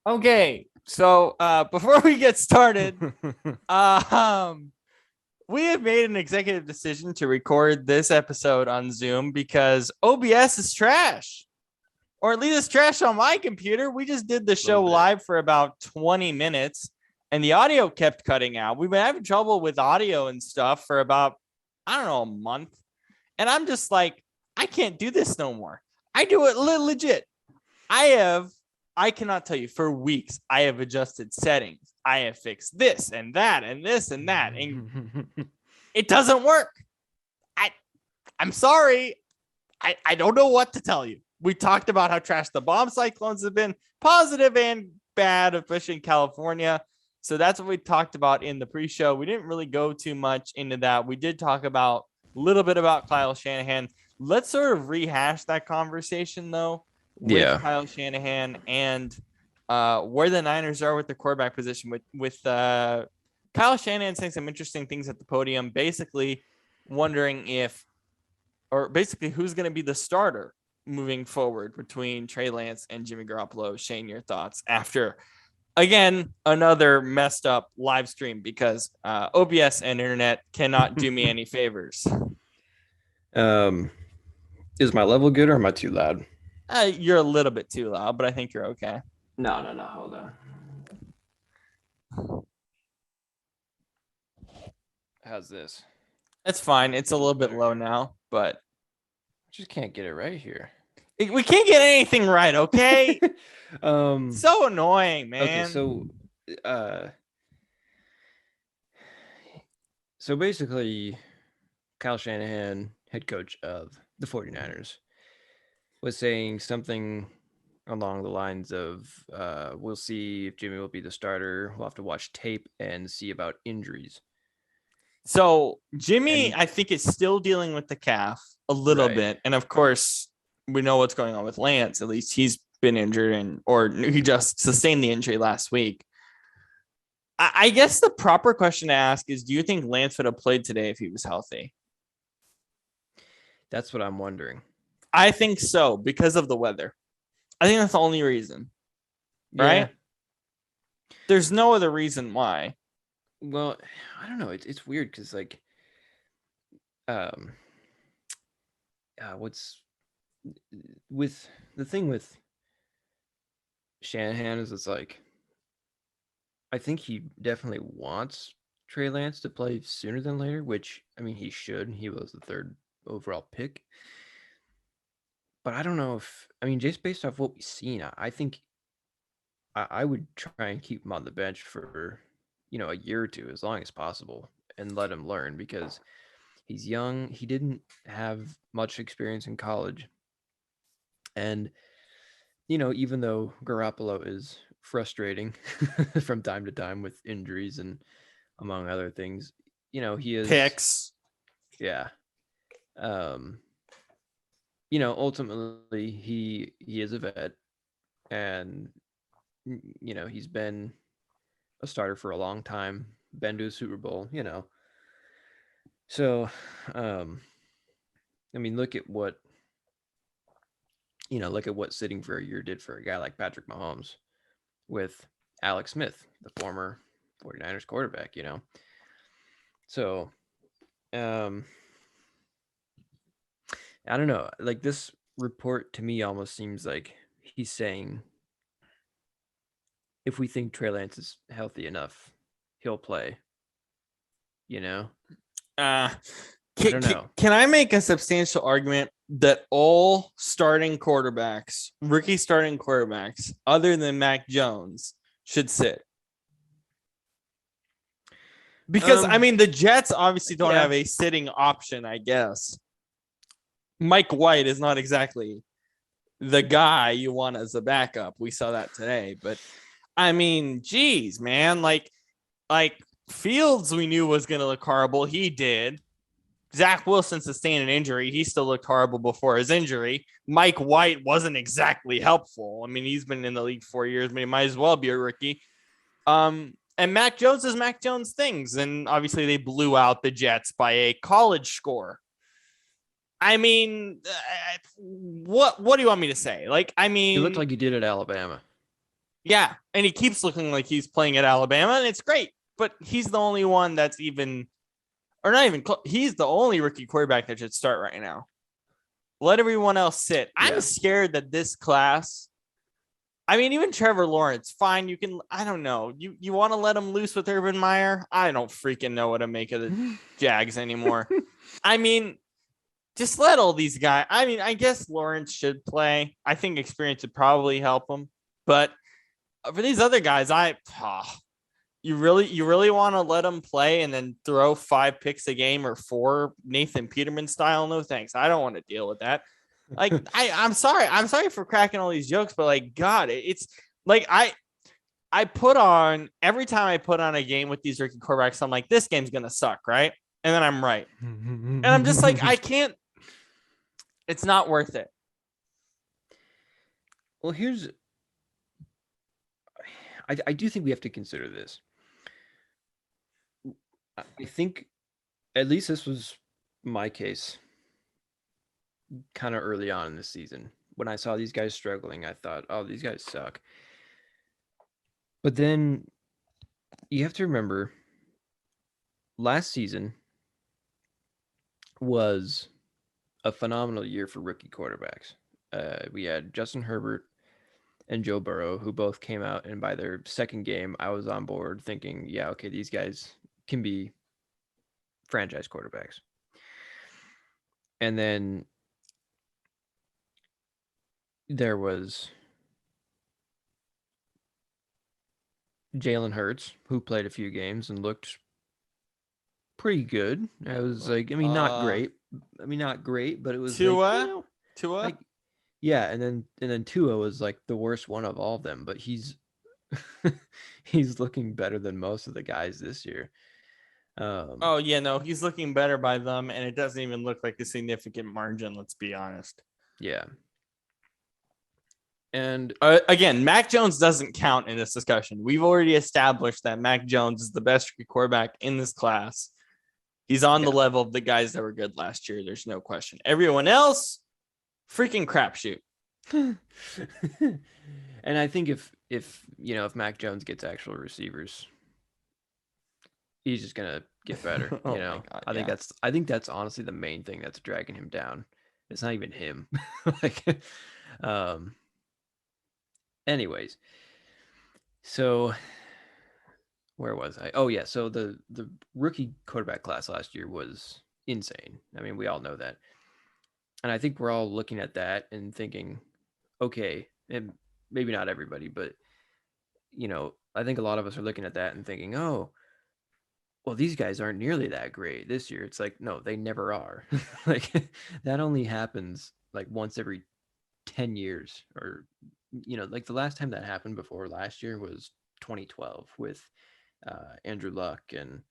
Okay, so before we get started, we have made an executive decision to record this episode on Zoom because OBS is trash, or at least it's trash on my computer. We just did the show live for about 20 minutes, and the audio kept cutting out. We've been having trouble with audio and stuff for about, I don't know, a month, and I'm just like, I can't do this no more. I do it legit. I cannot tell you for weeks. I have adjusted settings. I have fixed this and that and this and that. And it doesn't work. I'm sorry. I don't know what to tell you. We talked about how trash the bomb cyclones have been, positive and bad, especially in California. So that's what we talked about in the pre-show. We didn't really go too much into that. We did talk about a little bit about Kyle Shanahan. Let's sort of rehash that conversation, though. With Kyle Shanahan and where the Niners are with the quarterback position. With Kyle Shanahan saying some interesting things at the podium, basically wondering who's going to be the starter moving forward between Trey Lance and Jimmy Garoppolo. Shane, your thoughts after, again, another messed up live stream because OBS and internet cannot do me any favors. Is my level good or am I too loud? You're a little bit too loud, but I think you're okay. No. Hold on. How's this? It's fine. It's a little bit low now, but I just can't get it right here. We can't get anything right, okay? So annoying, man. Okay, so basically, Kyle Shanahan, head coach of the 49ers, was saying something along the lines of, we'll see if Jimmy will be the starter. We'll have to watch tape and see about injuries. So Jimmy, I think, is still dealing with the calf a little bit. And of course, we know what's going on with Lance. At least he's been injured or he just sustained the injury last week. I guess the proper question to ask is, do you think Lance would have played today if he was healthy? That's what I'm wondering. I think so, because of the weather. I think that's the only reason. Right? Yeah. There's no other reason why. Well, I don't know. It's weird because, like, what's with the thing with Shanahan is it's like, I think he definitely wants Trey Lance to play sooner than later, which, I mean, he should. He was the third overall pick. But I don't know if, I mean, just based off what we've seen, I think I would try and keep him on the bench for, a year or two, as long as possible, and let him learn because he's young. He didn't have much experience in college. And, even though Garoppolo is frustrating from time to time with injuries and among other things, he is picks. Yeah. Ultimately he is a vet, and he's been a starter for a long time, been to a Super Bowl, So, I mean, look at what sitting for a year did for a guy like Patrick Mahomes with Alex Smith, the former 49ers quarterback, So, I don't know. Like, this report to me almost seems like he's saying, if we think Trey Lance is healthy enough, he'll play. Can I make a substantial argument that all rookie starting quarterbacks, other than Mac Jones, should sit? Because, I mean, the Jets obviously don't have a sitting option, I guess. Mike White is not exactly the guy you want as a backup. We saw that today. But, I mean, geez, man. Like Fields we knew was going to look horrible. He did. Zach Wilson sustained an injury. He still looked horrible before his injury. Mike White wasn't exactly helpful. I mean, he's been in the league 4 years, but he might as well be a rookie. And Mac Jones is Mac Jones things. And obviously they blew out the Jets by a college score. I mean, what do you want me to say? Like, I mean, he looked like he did at Alabama. Yeah, and he keeps looking like he's playing at Alabama, and it's great. But he's the only one that's even, or not even close. He's the only rookie quarterback that should start right now. Let everyone else sit. I'm scared that this class, I mean, even Trevor Lawrence, fine. You can, I don't know. You want to let him loose with Urban Meyer? I don't freaking know what to make of the Jags anymore. I mean, just let all these guys. I mean, I guess Lawrence should play. I think experience would probably help him. But for these other guys, you really want to let them play and then throw 5 picks a game or 4 Nathan Peterman style? No thanks. I don't want to deal with that. Like I'm sorry for cracking all these jokes, but like God, it's like I put on every time I put on a game with these rookie quarterbacks, I'm like, this game's gonna suck, right? And then I'm right, and I'm just like, I can't. It's not worth it. Well, I do think we have to consider this. I think at least this was my case kind of early on in the season. When I saw these guys struggling, I thought, oh, these guys suck. But then you have to remember last season was a phenomenal year for rookie quarterbacks. We had Justin Herbert and Joe Burrow, who both came out, and by their second game, I was on board thinking, yeah, okay, these guys can be franchise quarterbacks. And then there was Jalen Hurts, who played a few games and looked pretty good. I was like, I mean, not great. Not great, but it was Tua. Like, yeah, and then Tua was like the worst one of all of them, but he's he's looking better than most of the guys this year. He's looking better by them, and it doesn't even look like a significant margin. Let's be honest. Yeah. And again, Mac Jones doesn't count in this discussion. We've already established that Mac Jones is the best rookie quarterback in this class. He's on the level of the guys that were good last year. There's no question. Everyone else, freaking crapshoot. And I think if Mac Jones gets actual receivers, he's just gonna get better. God, I think that's honestly the main thing that's dragging him down. It's not even him. Anyways, so where was I? Oh yeah, so the rookie quarterback class last year was insane. I mean, we all know that. And I think we're all looking at that and thinking, okay, and maybe not everybody, but I think a lot of us are looking at that and thinking, oh, well, these guys aren't nearly that great this year. It's like, no, they never are. Like that only happens like once every 10 years or like the last time that happened before last year was 2012 with Andrew Luck and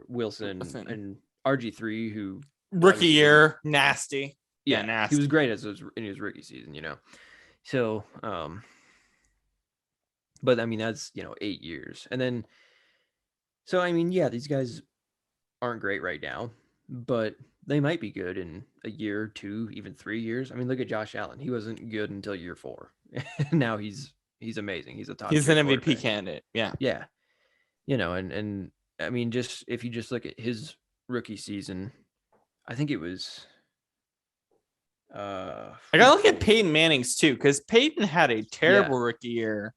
Wilson and RG3, who rookie year nasty. Yeah, nasty. He was great in his rookie season, So, but I mean that's 8 years, and then so I mean these guys aren't great right now, but they might be good in a year, 2, even 3 years. I mean, look at Josh Allen. He wasn't good until year 4. Now he's amazing. He's an MVP candidate. Yeah. Yeah. And I mean, just if you just look at his rookie season, I think it was I gotta look at Peyton Manning's too, because Peyton had a terrible rookie year.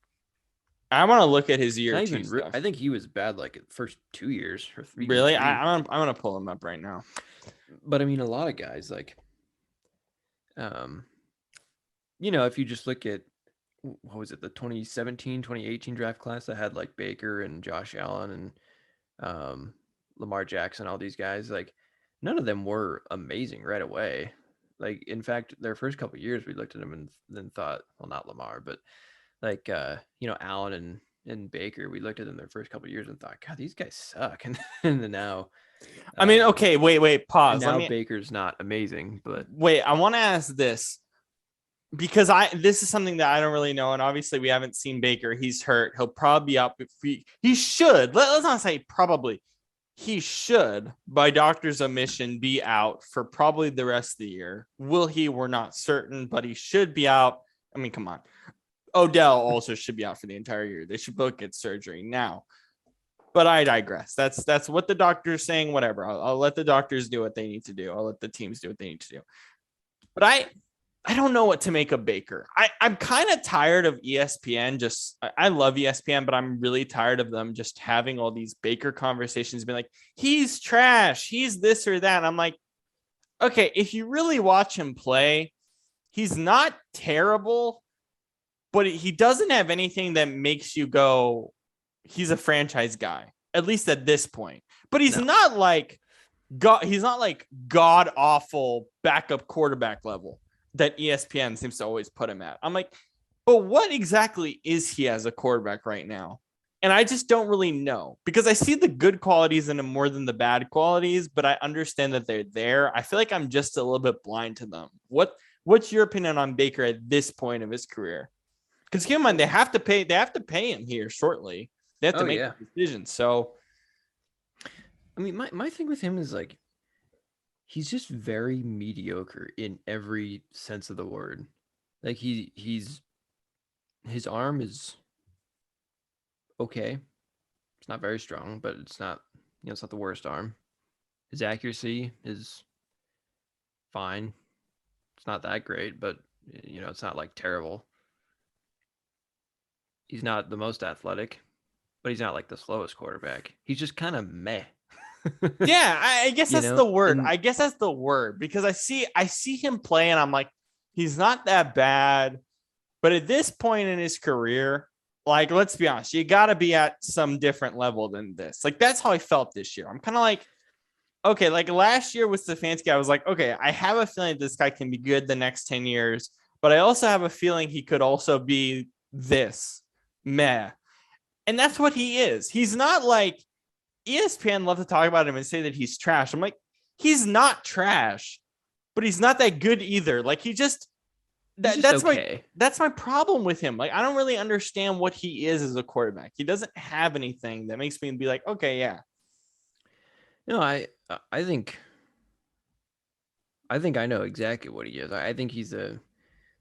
I want to look at his year. I think he was bad like the first 2 years or 3. Really? I'm gonna pull him up right now. But I mean, a lot of guys like, if you just look at what was it, the 2017, 2018 draft class that had like Baker and Josh Allen and Lamar Jackson, all these guys, like none of them were amazing right away. Like, in fact, their first couple of years, we looked at them and then thought, well, not Lamar, but like, Allen and Baker, we looked at them their first couple of years and thought, God, these guys suck. And then now, I mean, okay, wait, pause. Now Baker's not amazing, but wait, I want to ask this because this is something that I don't really know, and obviously we haven't seen Baker. He's hurt. He'll probably be up. He should. Let's not say probably. He should, by doctor's omission, be out for probably the rest of the year. Will he? We're not certain, but he should be out. I mean, come on. Odell also should be out for the entire year. They should both get surgery now. But I digress. That's what the doctor's saying. Whatever. I'll let the doctors do what they need to do. I'll let the teams do what they need to do. But I don't know what to make of Baker. I'm kind of tired of ESPN. I love ESPN, but I'm really tired of them just having all these Baker conversations, being like, he's trash, he's this or that. And I'm like, okay, if you really watch him play, he's not terrible, but he doesn't have anything that makes you go, he's a franchise guy, at least at this point. But he's not like god awful backup quarterback level that ESPN seems to always put him at. I'm like, but what exactly is he as a quarterback right now? And I just don't really know, because I see the good qualities in him more than the bad qualities, but I understand that they're there. I feel like I'm just a little bit blind to them. What's your opinion on Baker at this point of his career? Because keep in mind, they have to pay him here shortly. They have to make a decision. So, I mean, my thing with him is like, he's just very mediocre in every sense of the word. Like his arm is okay. It's not very strong, but it's not, it's not the worst arm. His accuracy is fine. It's not that great, but it's not like terrible. He's not the most athletic, but he's not like the slowest quarterback. He's just kind of meh. Yeah, I guess that's the word. I guess that's the word, because I see him play and I'm like, he's not that bad. But at this point in his career, like, let's be honest, you got to be at some different level than this. Like, that's how I felt this year. I'm kind of like, okay, like last year with Stefanski, I was like, okay, I have a feeling this guy can be good the next 10 years, but I also have a feeling he could also be this meh. And that's what he is. He's not like, ESPN love to talk about him and say that he's trash. I'm like, he's not trash, but he's not that good either. Like, that's okay. That's my problem with him. Like, I don't really understand what he is as a quarterback. He doesn't have anything that makes me be like, okay, yeah. No, I think I know exactly what he is. I think he's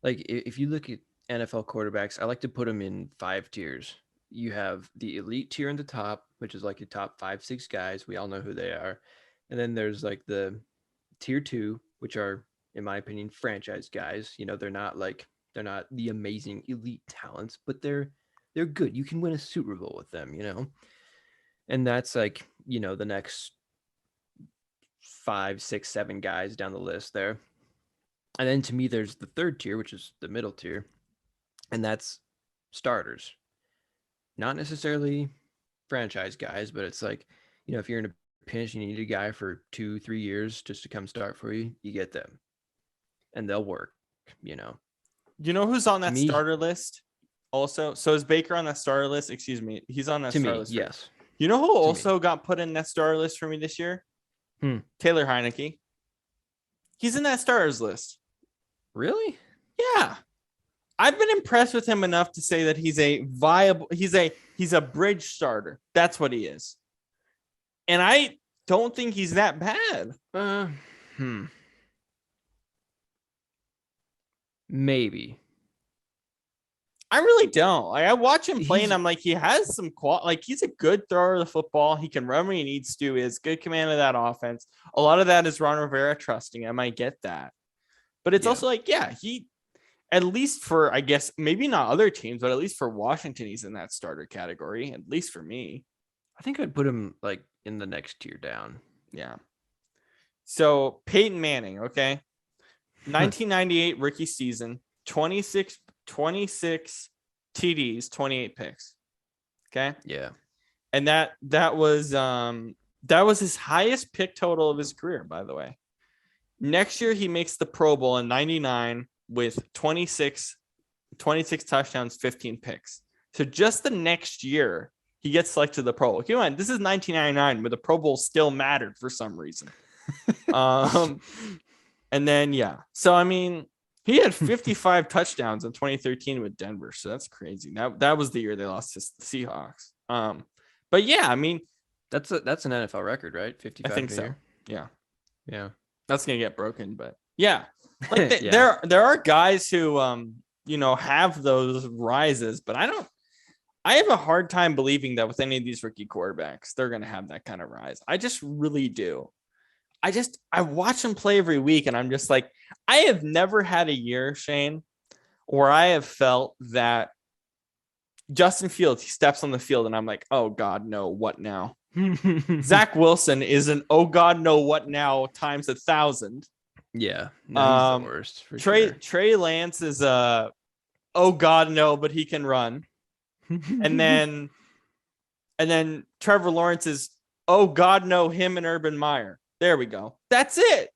if you look at NFL quarterbacks, I like to put them in 5 tiers. You have the elite tier in the top, which is like your top 5-6 guys. We all know who they are. And then there's like the tier 2, which are, in my opinion, franchise guys. They're not the amazing elite talents, but they're good. You can win a Super Bowl with them, And that's like, the next 5, 6, 7 guys down the list there. And then to me, there's the third tier, which is the middle tier. And that's starters. Not necessarily franchise guys, but it's like, if you're in a pinch and you need a guy for 2-3 years just to come start for you, you get them. And they'll work, You know who's on that starter list also? So is Baker on that starter list? Excuse me. He's on that starter list. Yes. You know who also got put in that starter list for me this year? Taylor Heineke. He's in that starters list. Really? Yeah. I've been impressed with him enough to say that he's a bridge starter. That's what he is. And I don't think he's that bad. Maybe. I really don't. Like, I watch him play and I'm like, he has some he's a good thrower of the football. He can run when he needs to. He has good command of that offense. A lot of that is Ron Rivera trusting him. I get that. But it's also like, he, at least for, I guess, maybe not other teams, but at least for Washington, he's in that starter category, at least for me. I think I'd put him like in the next tier down. Yeah. So Peyton Manning, okay. 1998 rookie season, 26 TDs, 28 picks. Okay. Yeah. And that was his highest pick total of his career, by the way. Next year, he makes the Pro Bowl in 99 with 26 touchdowns, 15 picks. So just the next year, he gets selected to the Pro Bowl. Keep in mind, this is 1999, where the Pro Bowl still mattered for some reason. And then, so I mean, he had 55 touchdowns in 2013 with Denver. So that's crazy. That was the year they lost to the Seahawks. But yeah, I mean, that's an NFL record, right? 55. I think so. Yeah. That's gonna get broken, but yeah, like there are guys who have those rises, but I have a hard time believing that with any of these rookie quarterbacks, they're going to have that kind of rise. I just really do. I watch them play every week, and I'm just like, I have never had a year, Shane, where I have felt that Justin Fields, he steps on the field, and I'm like, oh God, no, what now? Zach Wilson is an oh God, no, what now times 1,000. Yeah, no, he's the worst for sure. Trey Lance is oh God, no, but he can run. and then Trevor Lawrence is oh God, no, him and Urban Meyer. There we go. That's it.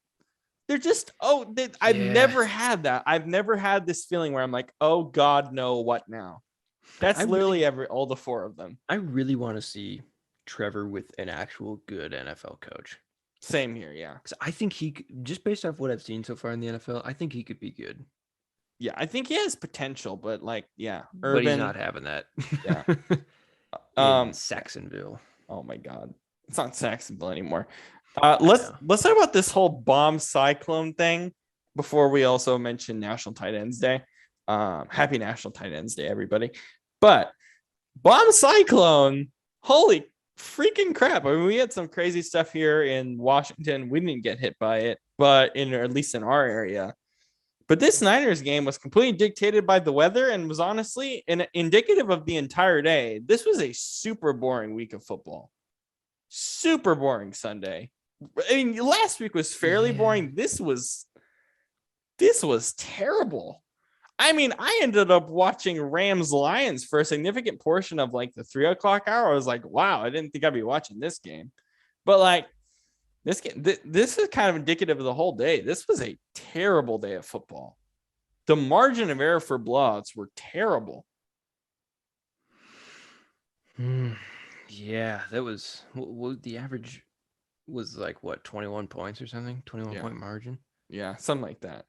They're just I've never had that. I've never had this feeling where I'm like, oh God, no, what now? That's literally all the four of them. I really want to see Trevor with an actual good NFL coach. Same here, yeah. Because I think just based off what I've seen so far in the NFL, I think he could be good. Yeah, I think he has potential, but Urban, but he's not having that. Yeah. In Saxonville. Oh my God, it's not Saxonville anymore. Let's talk about this whole bomb cyclone thing before we also mention National Tight Ends Day. Happy National Tight Ends Day, everybody. But bomb cyclone, holy freaking crap. I mean, we had some crazy stuff here in Washington. We didn't get hit by it, but at least in our area. But this Niners game was completely dictated by the weather and was honestly indicative of the entire day. This was a super boring week of football. Super boring Sunday. I mean, last week was fairly boring. This was terrible. I mean, I ended up watching Rams Lions for a significant portion of like the 3:00 hour. I was like, wow, I didn't think I'd be watching this game. But like this game, this is kind of indicative of the whole day. This was a terrible day of football. The margin of error for blowouts were terrible. Yeah, that was the average was like 21 points or something, 21 point margin. Yeah, something like that.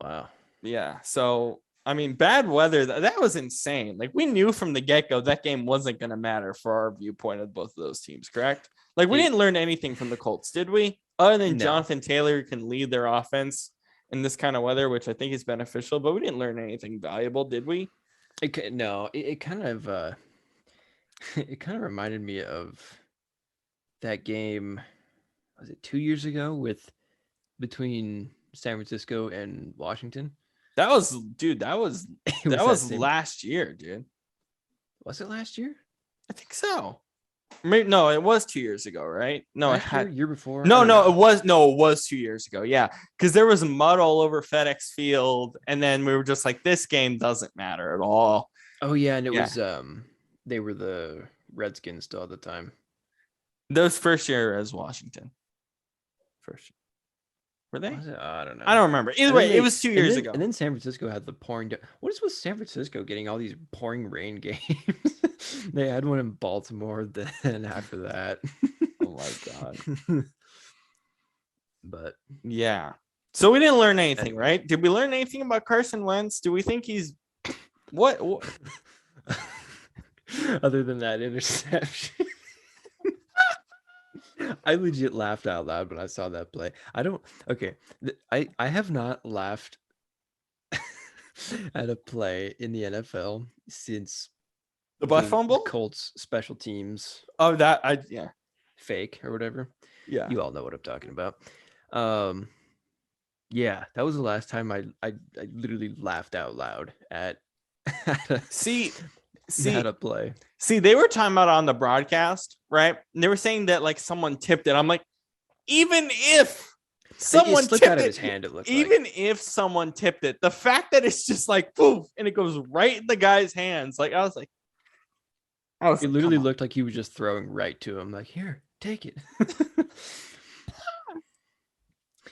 Wow. Yeah. So, I mean, bad weather, that was insane. Like, we knew from the get-go that game wasn't going to matter for our viewpoint of both of those teams, correct? Like, we didn't learn anything from the Colts, did we? Other than Jonathan Taylor can lead their offense in this kind of weather, which I think is beneficial, but we didn't learn anything valuable, did we? It kind of it kind of reminded me of that game. Was it 2 years ago between San Francisco and Washington? That was last year, dude. Was it last year? I think so. No, it was 2 years ago, right? No, year before. No, it was 2 years ago. Yeah, because there was mud all over FedEx Field, and then we were just like, this game doesn't matter at all. Oh yeah, and it was they were the Redskins still at the time. Those first year as Washington. First year. Were they? I don't know. I don't remember. Either way, it was 2 years ago. And then San Francisco had the pouring. What is with San Francisco getting all these pouring rain games? They had one in Baltimore. Then after that, oh my God. But yeah. So we didn't learn anything, right? Did we learn anything about Carson Wentz? Do we think he's what? Other than that interception. I legit laughed out loud when I saw that play. I have not laughed at a play in the NFL since the butt fumble, Colts special teams. Oh, fake or whatever. Yeah, you all know what I'm talking about. Yeah, that was the last time I literally laughed out loud at a play. See, they were talking about on the broadcast, right? And they were saying that like someone tipped it. I'm like, even if someone tipped out of his hand, it looked even if someone tipped it, the fact that it's just like poof and it goes right in the guy's hands, like I was like, it literally looked like he was just throwing right to him, like, here, take it.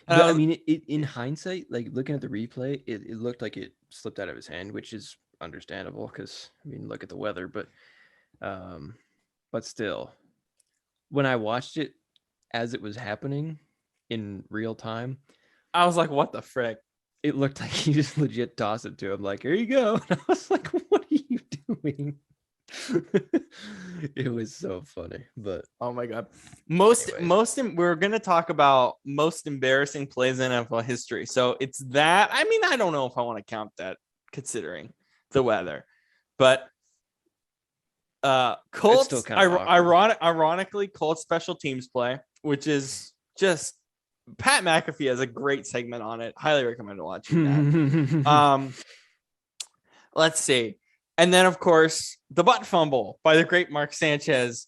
But I mean, in hindsight, like looking at the replay, it looked like it slipped out of his hand, which is understandable because I mean, look at the weather. But still, when I watched it as it was happening in real time, I was like, what the frick? It looked like he just legit tossed it to him, like, here you go. And I was like, what are you doing? It was so funny, but Oh my god. anyways. We're gonna talk about most embarrassing plays in NFL history. So it's that. I mean, I don't know if I want to count that considering the weather, but It's still Colts, kind of awkward. ironically, Colts special teams play, which is just Pat McAfee has a great segment on it. Highly recommend watching that. Let's see. And then, of course, the butt fumble by the great Mark Sanchez.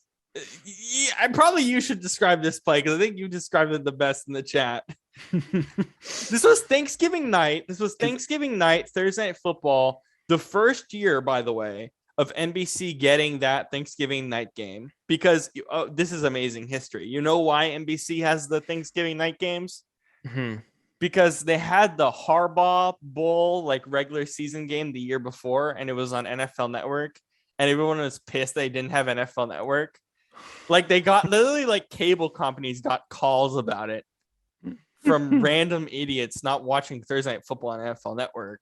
You should describe this play because I think you described it the best in the chat. This was Thanksgiving night. Thursday Night Football. The first year, by the way, of NBC getting that Thanksgiving night game because this is amazing history. You know why NBC has the Thanksgiving night games? Because they had the Harbaugh Bowl, like regular season game the year before, and it was on NFL Network, and everyone was pissed they didn't have NFL Network. Like they got literally like cable companies got calls about it from random idiots not watching Thursday Night Football on NFL Network.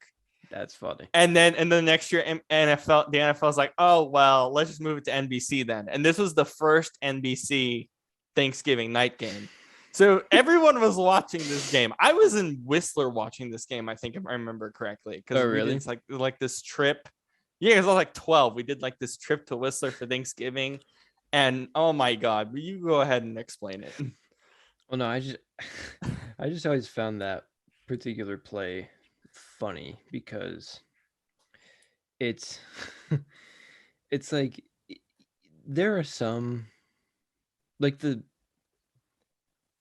That's funny. And then next year, the NFL is like, oh well, let's just move it to NBC then. And this was the first NBC Thanksgiving night game. So everyone was watching this game. I was in Whistler watching this game, I think, if I remember correctly. Because really? It's like this trip. Yeah, because I was like 12. We did like this trip to Whistler for Thanksgiving. And oh my God, will you go ahead and explain it? Well, no, I just always found that particular play funny because it's it's like there are some like the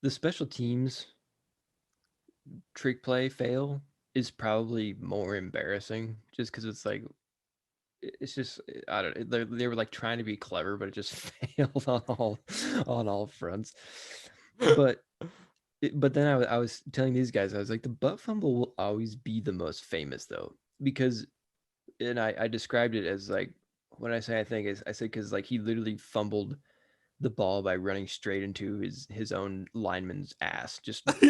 special teams trick play fail is probably more embarrassing just because it's just I don't know, they were like trying to be clever but it just failed on all fronts. But then I was telling these guys, I was like, the butt fumble will always be the most famous though, because, and I described it as like, when I say I think is I said because like he literally fumbled the ball by running straight into his own lineman's ass, just like.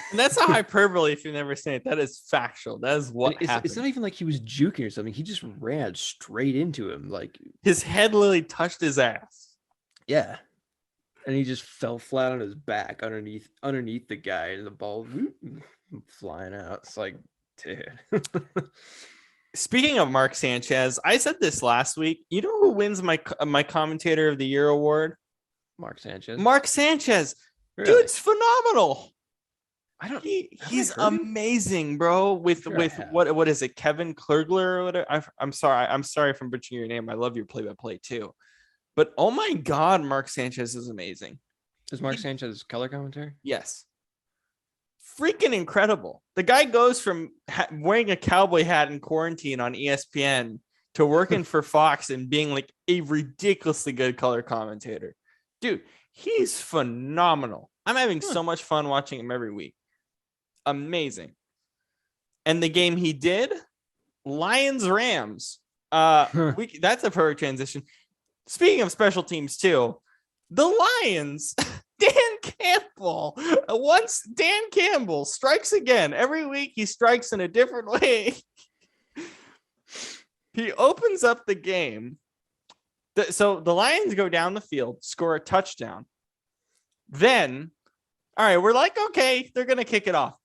And that's not hyperbole if you've never seen it. That is factual. That is what happened. It's not even like he was juking or something. He just ran straight into him, like his head literally touched his ass. Yeah. And he just fell flat on his back underneath the guy, and the ball flying out. It's like, dude. Speaking of Mark Sanchez, I said this last week. You know who wins my Commentator of the Year award? Mark Sanchez. Mark Sanchez. Really? Dude's phenomenal. He's amazing, bro. With what is it? Kevin Klergler or whatever. I'm sorry if I'm butchering your name. I love your play-by-play too. But oh my God, Mark Sanchez is amazing. Is Mark Sanchez color commentary? Yes. Freaking incredible. The guy goes from wearing a cowboy hat in quarantine on ESPN to working for Fox and being like a ridiculously good color commentator. Dude, he's phenomenal. I'm having so much fun watching him every week. Amazing. And the game he did, Lions-Rams. That's a perfect transition. Speaking of special teams too, the Lions, Dan Campbell. Once Dan Campbell strikes again, every week he strikes in a different way. He opens up the game. So the Lions go down the field, score a touchdown. Then, all right, we're like, okay, they're going to kick it off.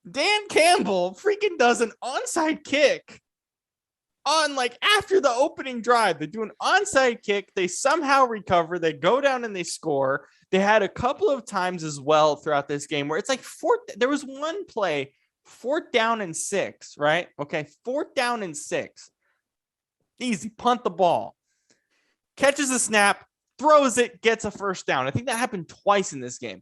Dan Campbell freaking does an onside kick. On like after the opening drive, they do an onside kick. They somehow recover. They go down and they score. They had a couple of times as well throughout this game where it's like there was one play, 4th down and 6, right? Okay, 4th down and 6. Easy, punt the ball. Catches the snap, throws it, gets a first down. I think that happened twice in this game.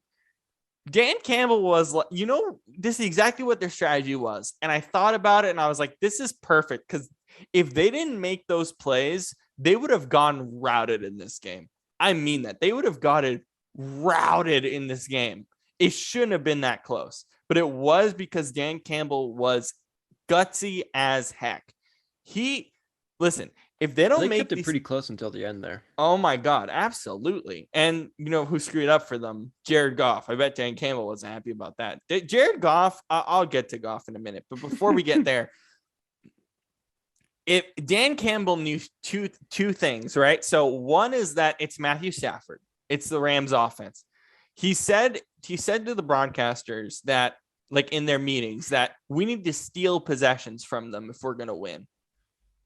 Dan Campbell was like, this is exactly what their strategy was. And I thought about it and I was like, this is perfect because if they didn't make those plays, they would have gone routed in this game. I mean that. They would have gotten routed in this game. It shouldn't have been that close, but it was because Dan Campbell was gutsy as heck. Listen, if they don't kept it pretty close until the end there. Oh my God, absolutely. And you know who screwed up for them? Jared Goff. I bet Dan Campbell wasn't happy about that. Jared Goff, I'll get to Goff in a minute, but before we get there, if Dan Campbell knew two things, right? So one is that it's Matthew Stafford. It's the Rams offense. He said to the broadcasters that, like in their meetings, that we need to steal possessions from them if we're going to win.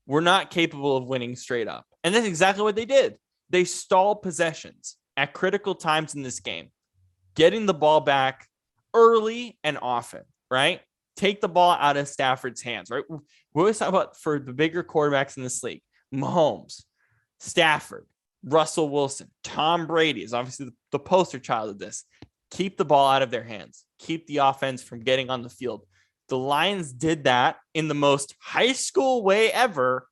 We're not capable of winning straight up. And that's exactly what they did. They stalled possessions at critical times in this game, getting the ball back early and often, right? Take the ball out of Stafford's hands, right? We always talk about for the bigger quarterbacks in this league, Mahomes, Stafford, Russell Wilson, Tom Brady is obviously the poster child of this. Keep the ball out of their hands. Keep the offense from getting on the field. The Lions did that in the most high school way ever,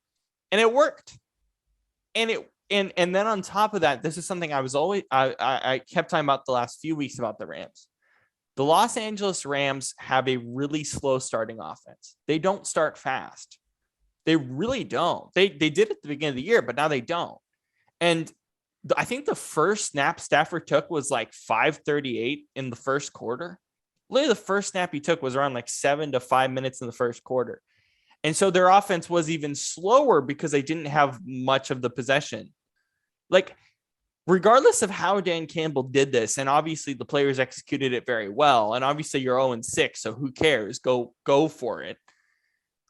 and it worked. And then on top of that, this is something I kept talking about the last few weeks about the Rams. The Los Angeles Rams have a really slow starting offense. They don't start fast. They really don't. They did at the beginning of the year, but now they don't. And I think the first snap Stafford took was like 5:38 in the first quarter. Literally, the first snap he took was around like 7 to 5 minutes in the first quarter. And so their offense was even slower because they didn't have much of the possession. Like, regardless of how Dan Campbell did this, and obviously the players executed it very well, and obviously you're 0-6, so who cares? Go for it.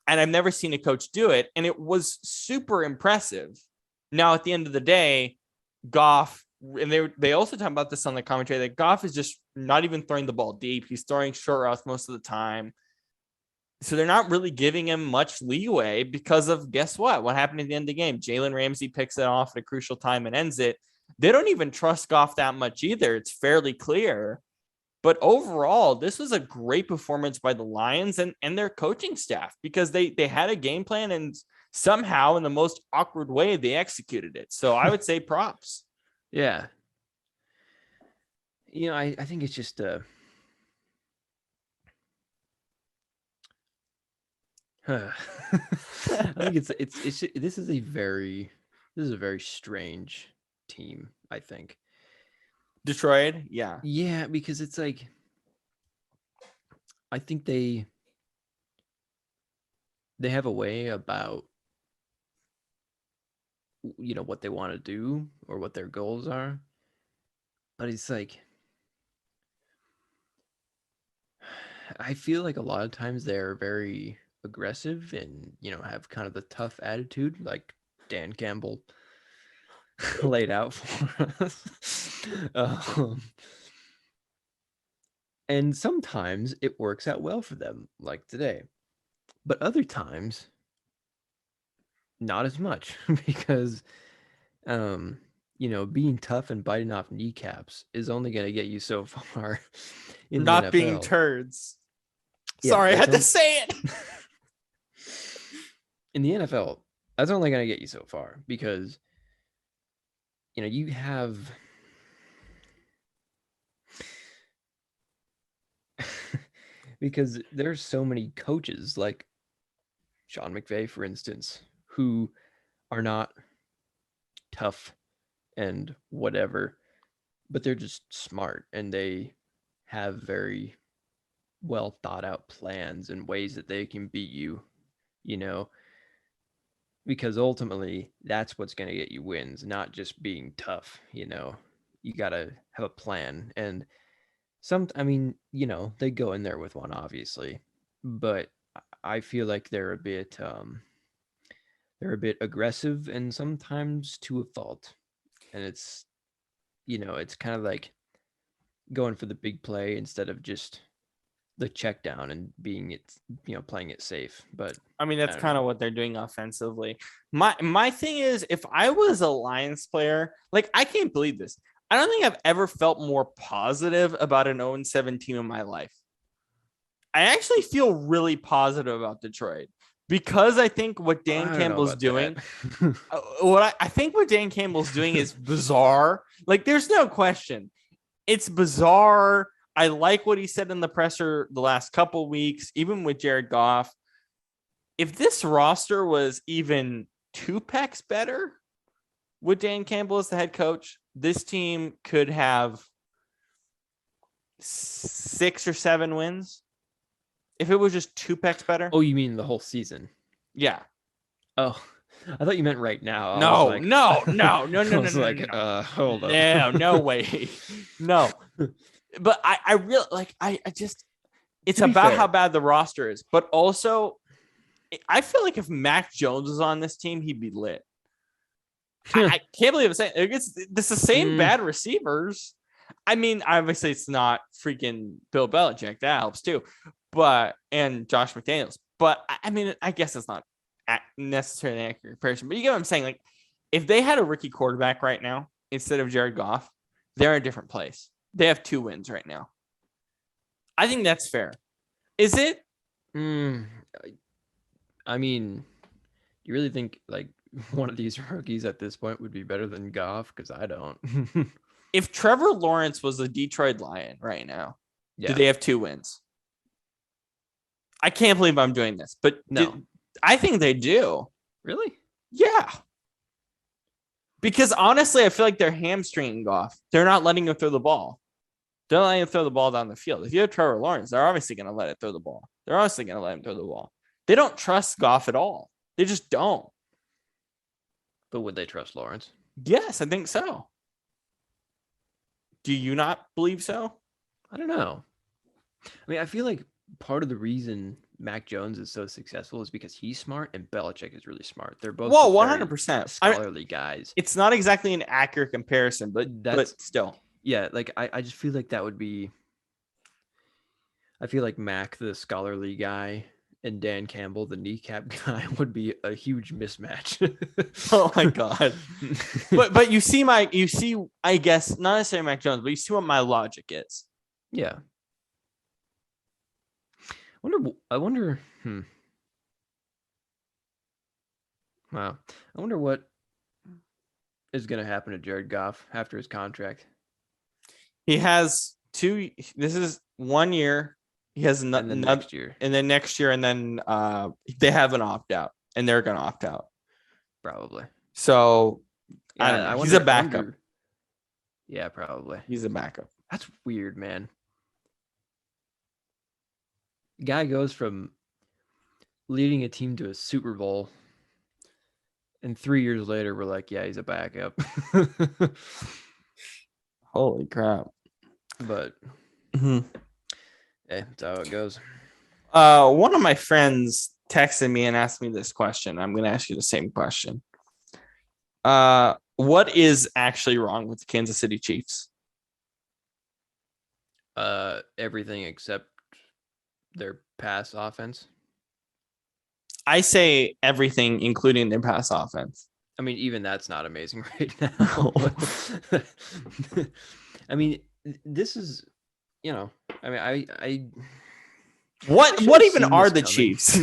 And I've never seen a coach do it, and it was super impressive. Now, at the end of the day, Goff, and they also talk about this on the commentary, that Goff is just not even throwing the ball deep. He's throwing short routes most of the time. So they're not really giving him much leeway because of, guess what? What happened at the end of the game? Jalen Ramsey picks it off at a crucial time and ends it. They don't even trust Goff that much either. It's fairly clear. But overall, this was a great performance by the Lions and their coaching staff because they had a game plan and somehow in the most awkward way, they executed it. So I would say props. Yeah. I think it's just I think it's this is a very strange team, I think. Detroit, yeah. Yeah, because it's like I think they have a way about what they want to do or what their goals are. But it's like I feel like a lot of times they're very aggressive and have kind of the tough attitude like Dan Campbell laid out for us. And sometimes it works out well for them, like today. But other times, not as much because, being tough and biting off kneecaps is only going to get you so far in the Not NFL. being turds. Yeah, sorry, I had to say it. In the NFL, that's only going to get you so far because, you have because there's so many coaches like Sean McVay, for instance, who are not tough and whatever, but they're just smart and they have very well thought out plans and ways that they can beat you, because ultimately that's what's going to get you wins, not just being tough. You got to have a plan. And they go in there with one, obviously, but I feel like they're a bit aggressive and sometimes to a fault. And it's it's kind of like going for the big play instead of just the check down and playing it safe. But I mean, that's kind of what they're doing offensively. My thing is, if I was a Lions player, like, I can't believe this. I don't think I've ever felt more positive about an 0-7 team in my life. I actually feel really positive about Detroit because I think what Dan Campbell's doing, I think what Dan Campbell's doing is bizarre. Like, there's no question. It's bizarre. I like what he said in the presser the last couple weeks, even with Jared Goff. If this roster was even 2 pecs better with Dan Campbell as the head coach, this team could have 6 or 7 wins. If it was just 2 pecs better. Oh, you mean the whole season? Yeah. Oh, I thought you meant right now. I was No, like, no, no, no, I no, no, was no, like, no, hold up. no, no way, no. But I really like. I just. It's To be about how fair, bad the roster is, but also, I feel like if Mac Jones was on this team, he'd be lit. I can't believe I'm saying it's the same bad receivers. I mean, obviously it's not freaking Bill Belichick. That helps too. And Josh McDaniels. But I mean, I guess it's not necessarily an accurate comparison. But you get what I'm saying? Like, if they had a rookie quarterback right now instead of Jared Goff, they're in a different place. They have 2 wins right now. I think that's fair. Is it? I mean, you really think like one of these rookies at this point would be better than Goff? Because I don't. If Trevor Lawrence was a Detroit Lion right now, do Yeah. they have 2 wins? I can't believe I'm doing this, but No. I think they do. Really? Yeah. Because honestly, I feel like they're hamstringing Goff. They're not letting him throw the ball. They're letting him throw the ball down the field. If you have Trevor Lawrence, they're obviously going to let it throw the ball. They're obviously going to let him throw the ball. They don't trust Goff at all. They just don't. But would they trust Lawrence? Yes, I think so. Do you not believe so? I don't know. I mean, I feel like part of the reason Mac Jones is so successful is because he's smart and Belichick is really smart. They're both Well, very 100%. scholarly guys. It's not exactly an accurate comparison, but still. Yeah, like I just feel like that would be. I feel like Mac, the scholarly guy, and Dan Campbell, the kneecap guy, would be a huge mismatch. Oh my god! but you see I guess not necessarily Mac Jones, but you see what my logic is. Yeah. I wonder. Wow. I wonder what is going to happen to Jared Goff after his contract. He has 2. This is 1 year. He has and then next year, and then next year, and then they have an opt out, and they're going to opt out probably. So Yeah, I don't know. He's a backup. Yeah, probably. He's a backup. That's weird, man. Guy goes from leading a team to a Super Bowl, and 3 years later, we're like, yeah, he's a backup. Holy crap! But hey, that's how it goes. One of my friends texted me and asked me this question. I'm going to ask you the same question. What is actually wrong with the Kansas City Chiefs? Everything except their pass offense. I say everything, including their pass offense. I mean, even that's not amazing right now. I mean, this is, I mean, I what even are the Chiefs?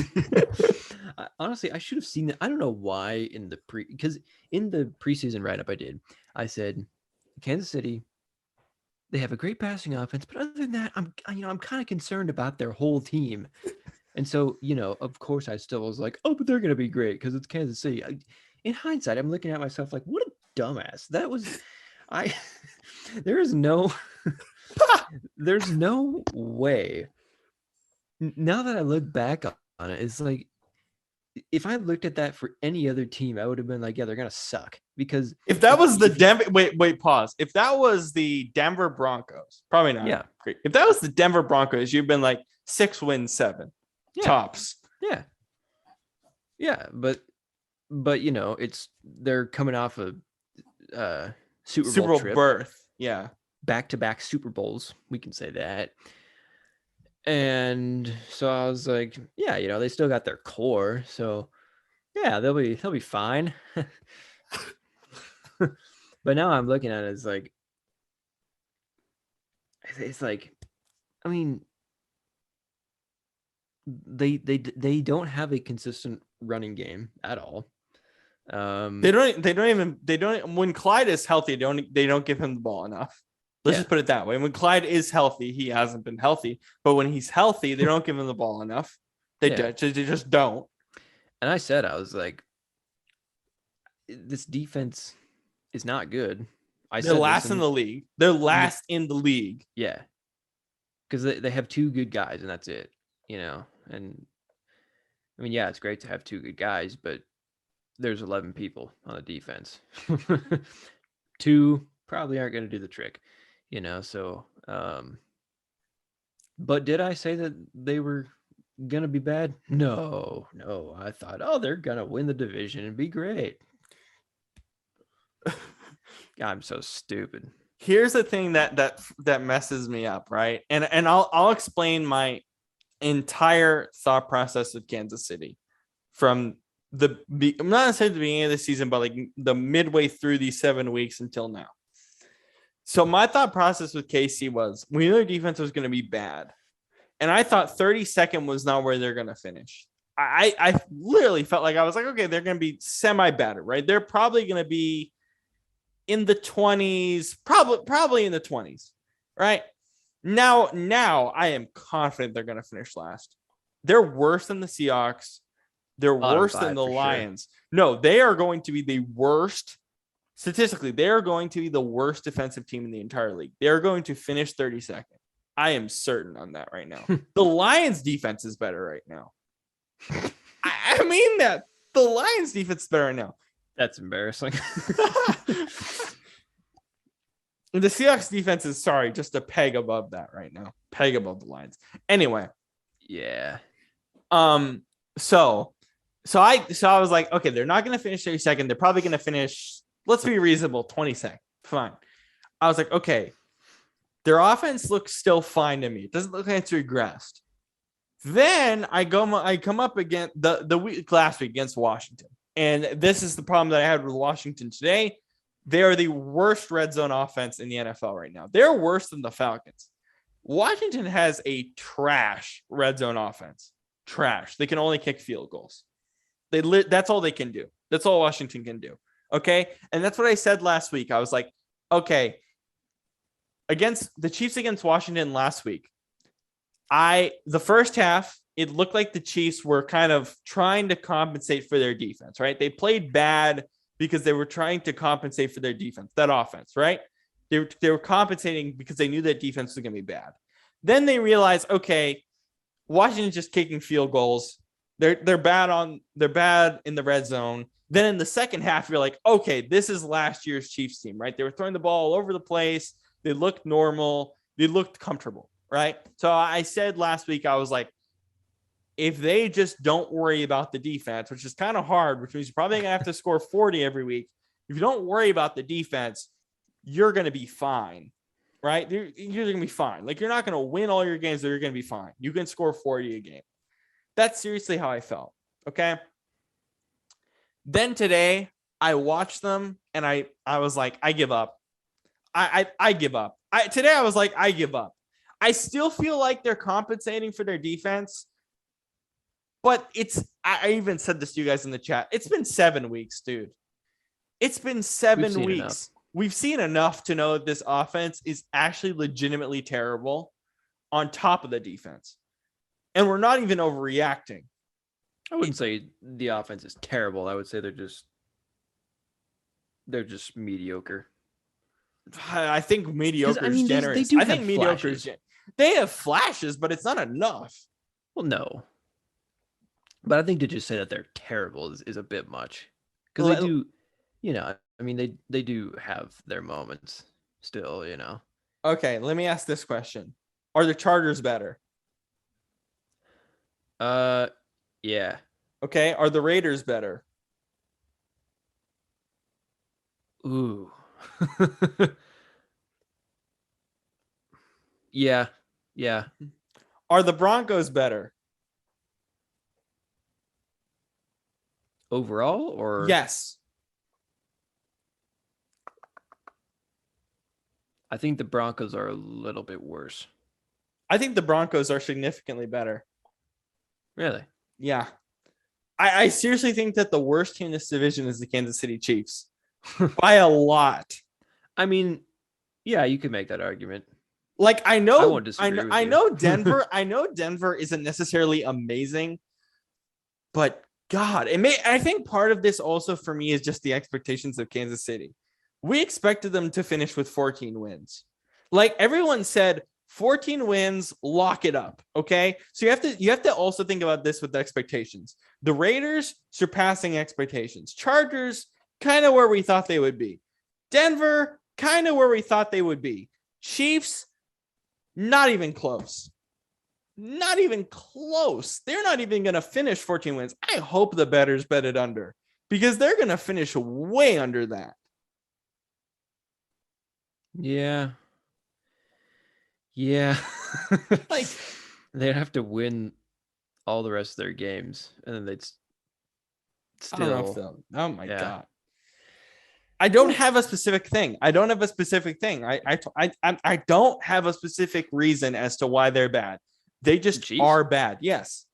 Honestly, I should have seen that. I don't know why because in the preseason write-up I said Kansas City, they have a great passing offense, but other than that, I'm kind of concerned about their whole team. And so, of course, I still was like, oh, but they're going to be great because it's Kansas City. In hindsight, I'm looking at myself like, what a dumbass. That was, there's no way. Now that I look back on it, it's like, if I looked at that for any other team, I would have been like, yeah, they're going to suck. Because if that was the Denver, wait, pause. If that was the Denver Broncos, probably not. Yeah. Great. If that was the Denver Broncos, you've been like 6 wins, 7 tops. Yeah. Yeah. But they're coming off a Super Bowl trip. berth. Yeah. Back-to-back Super Bowls. We can say that. And so I was like, yeah, they still got their core. So yeah, they'll be fine. But now I'm looking at it as like, it's like, I mean, they don't have a consistent running game at all. They don't when Clyde is healthy, they don't give him the ball enough. Let's just put it that way. When Clyde is healthy, he hasn't been healthy. But when he's healthy, they don't give him the ball enough. They just don't. And I said, I was like, this defense is not good. They're last in the league. They're last in the league. Yeah. Because they have 2 good guys, and that's it. And I mean, yeah, it's great to have 2 good guys, but there's 11 people on the defense. 2 probably aren't going to do the trick, so but did I say that they were going to be bad? No. I thought, they're going to win the division and be great. I'm so stupid. Here's the thing that messes me up, right? And I'll explain my entire thought process with Kansas City from I'm not necessarily the beginning of the season, but like the midway through these 7 weeks until now. So my thought process with KC was we knew their defense was going to be bad. And I thought 32nd was not where they're going to finish. I literally felt like I was like, okay, they're going to be semi-bad, right? They're probably going to be in the 20s, probably in the 20s, right? Now I am confident they're going to finish last. They're worse than the Seahawks. They're worse than the Lions. Sure. No, they are going to be the worst. Statistically, they are going to be the worst defensive team in the entire league. They're going to finish 32nd. I am certain on that right now. The Lions defense is better right now. I mean that. The Lions defense is better right now. That's embarrassing. The Seahawks defense is, just a peg above that right now. Peg above the Lions. Anyway. Yeah. So I was like, okay, they're not going to finish 32nd. They're probably going to finish, let's be reasonable, 22nd. Fine. I was like, okay, their offense looks still fine to me. It doesn't look like it's regressed. Then I come up against the week last week against Washington. And this is the problem that I had with Washington today. They are the worst red zone offense in the NFL right now. They're worse than the Falcons. Washington has a trash red zone offense. Trash. They can only kick field goals. That's all they can do. That's all Washington can do. Okay. And that's what I said last week. I was like, okay, against the Chiefs against Washington last week, the first half, it looked like the Chiefs were kind of trying to compensate for their defense, right? They played bad because they were trying to compensate for their defense, that offense, right? They were compensating because they knew that defense was going to be bad. Then they realized, okay, Washington's just kicking field goals. They're bad in the red zone. Then in the second half, you're like, okay, this is last year's Chiefs team, right? They were throwing the ball all over the place. They looked normal. They looked comfortable, right? So I said last week, I was like, if they just don't worry about the defense, which is kind of hard, which means you're probably going to have to score 40 every week. If you don't worry about the defense, you're going to be fine, right? You're going to be fine. Like, you're not going to win all your games, but you're going to be fine. You can score 40 a game. That's seriously how I felt, okay? Then today, I watched them, and I was like, I give up. I give up. Today, I was like, I give up. I still feel like they're compensating for their defense, but I even said this to you guys in the chat. It's been 7 weeks, dude. It's been 7 weeks. We've seen enough to know that this offense is actually legitimately terrible on top of the defense. And we're not even overreacting. I wouldn't say the offense is terrible. I would say they're just mediocre. I think mediocre is generous. I think mediocre is generous. They have flashes, but it's not enough. Well, no. But I think to just say that they're terrible is a bit much. Because they do, they do have their moments still, Okay, let me ask this question. Are the Chargers better? Yeah. Okay, are the Raiders better? Ooh. Yeah. Are the Broncos better? Overall, or? Yes. I think the Broncos are a little bit worse. I think the Broncos are significantly better. Really? Yeah. I seriously think that the worst team in this division is the Kansas City Chiefs. By a lot. I mean, yeah, you could make that argument. Like, I know Denver. I know Denver isn't necessarily amazing, but God, I think part of this also for me is just the expectations of Kansas City. We expected them to finish with 14 wins. Like, everyone said, 14 wins, lock it up. Okay. So you have to also think about this with the expectations. The Raiders surpassing expectations. Chargers, kind of where we thought they would be. Denver, kind of where we thought they would be. Chiefs, not even close. Not even close. They're not even going to finish 14 wins. I hope the bettors bet it under because they're going to finish way under that. Yeah. Yeah. Like, they'd have to win all the rest of their games, and then they'd still. I don't know if they'll. Oh my Yeah. God. I don't have a specific thing. I don't have a specific thing. I don't have a specific reason as to why they're bad. They just Chiefs? are bad. Yes.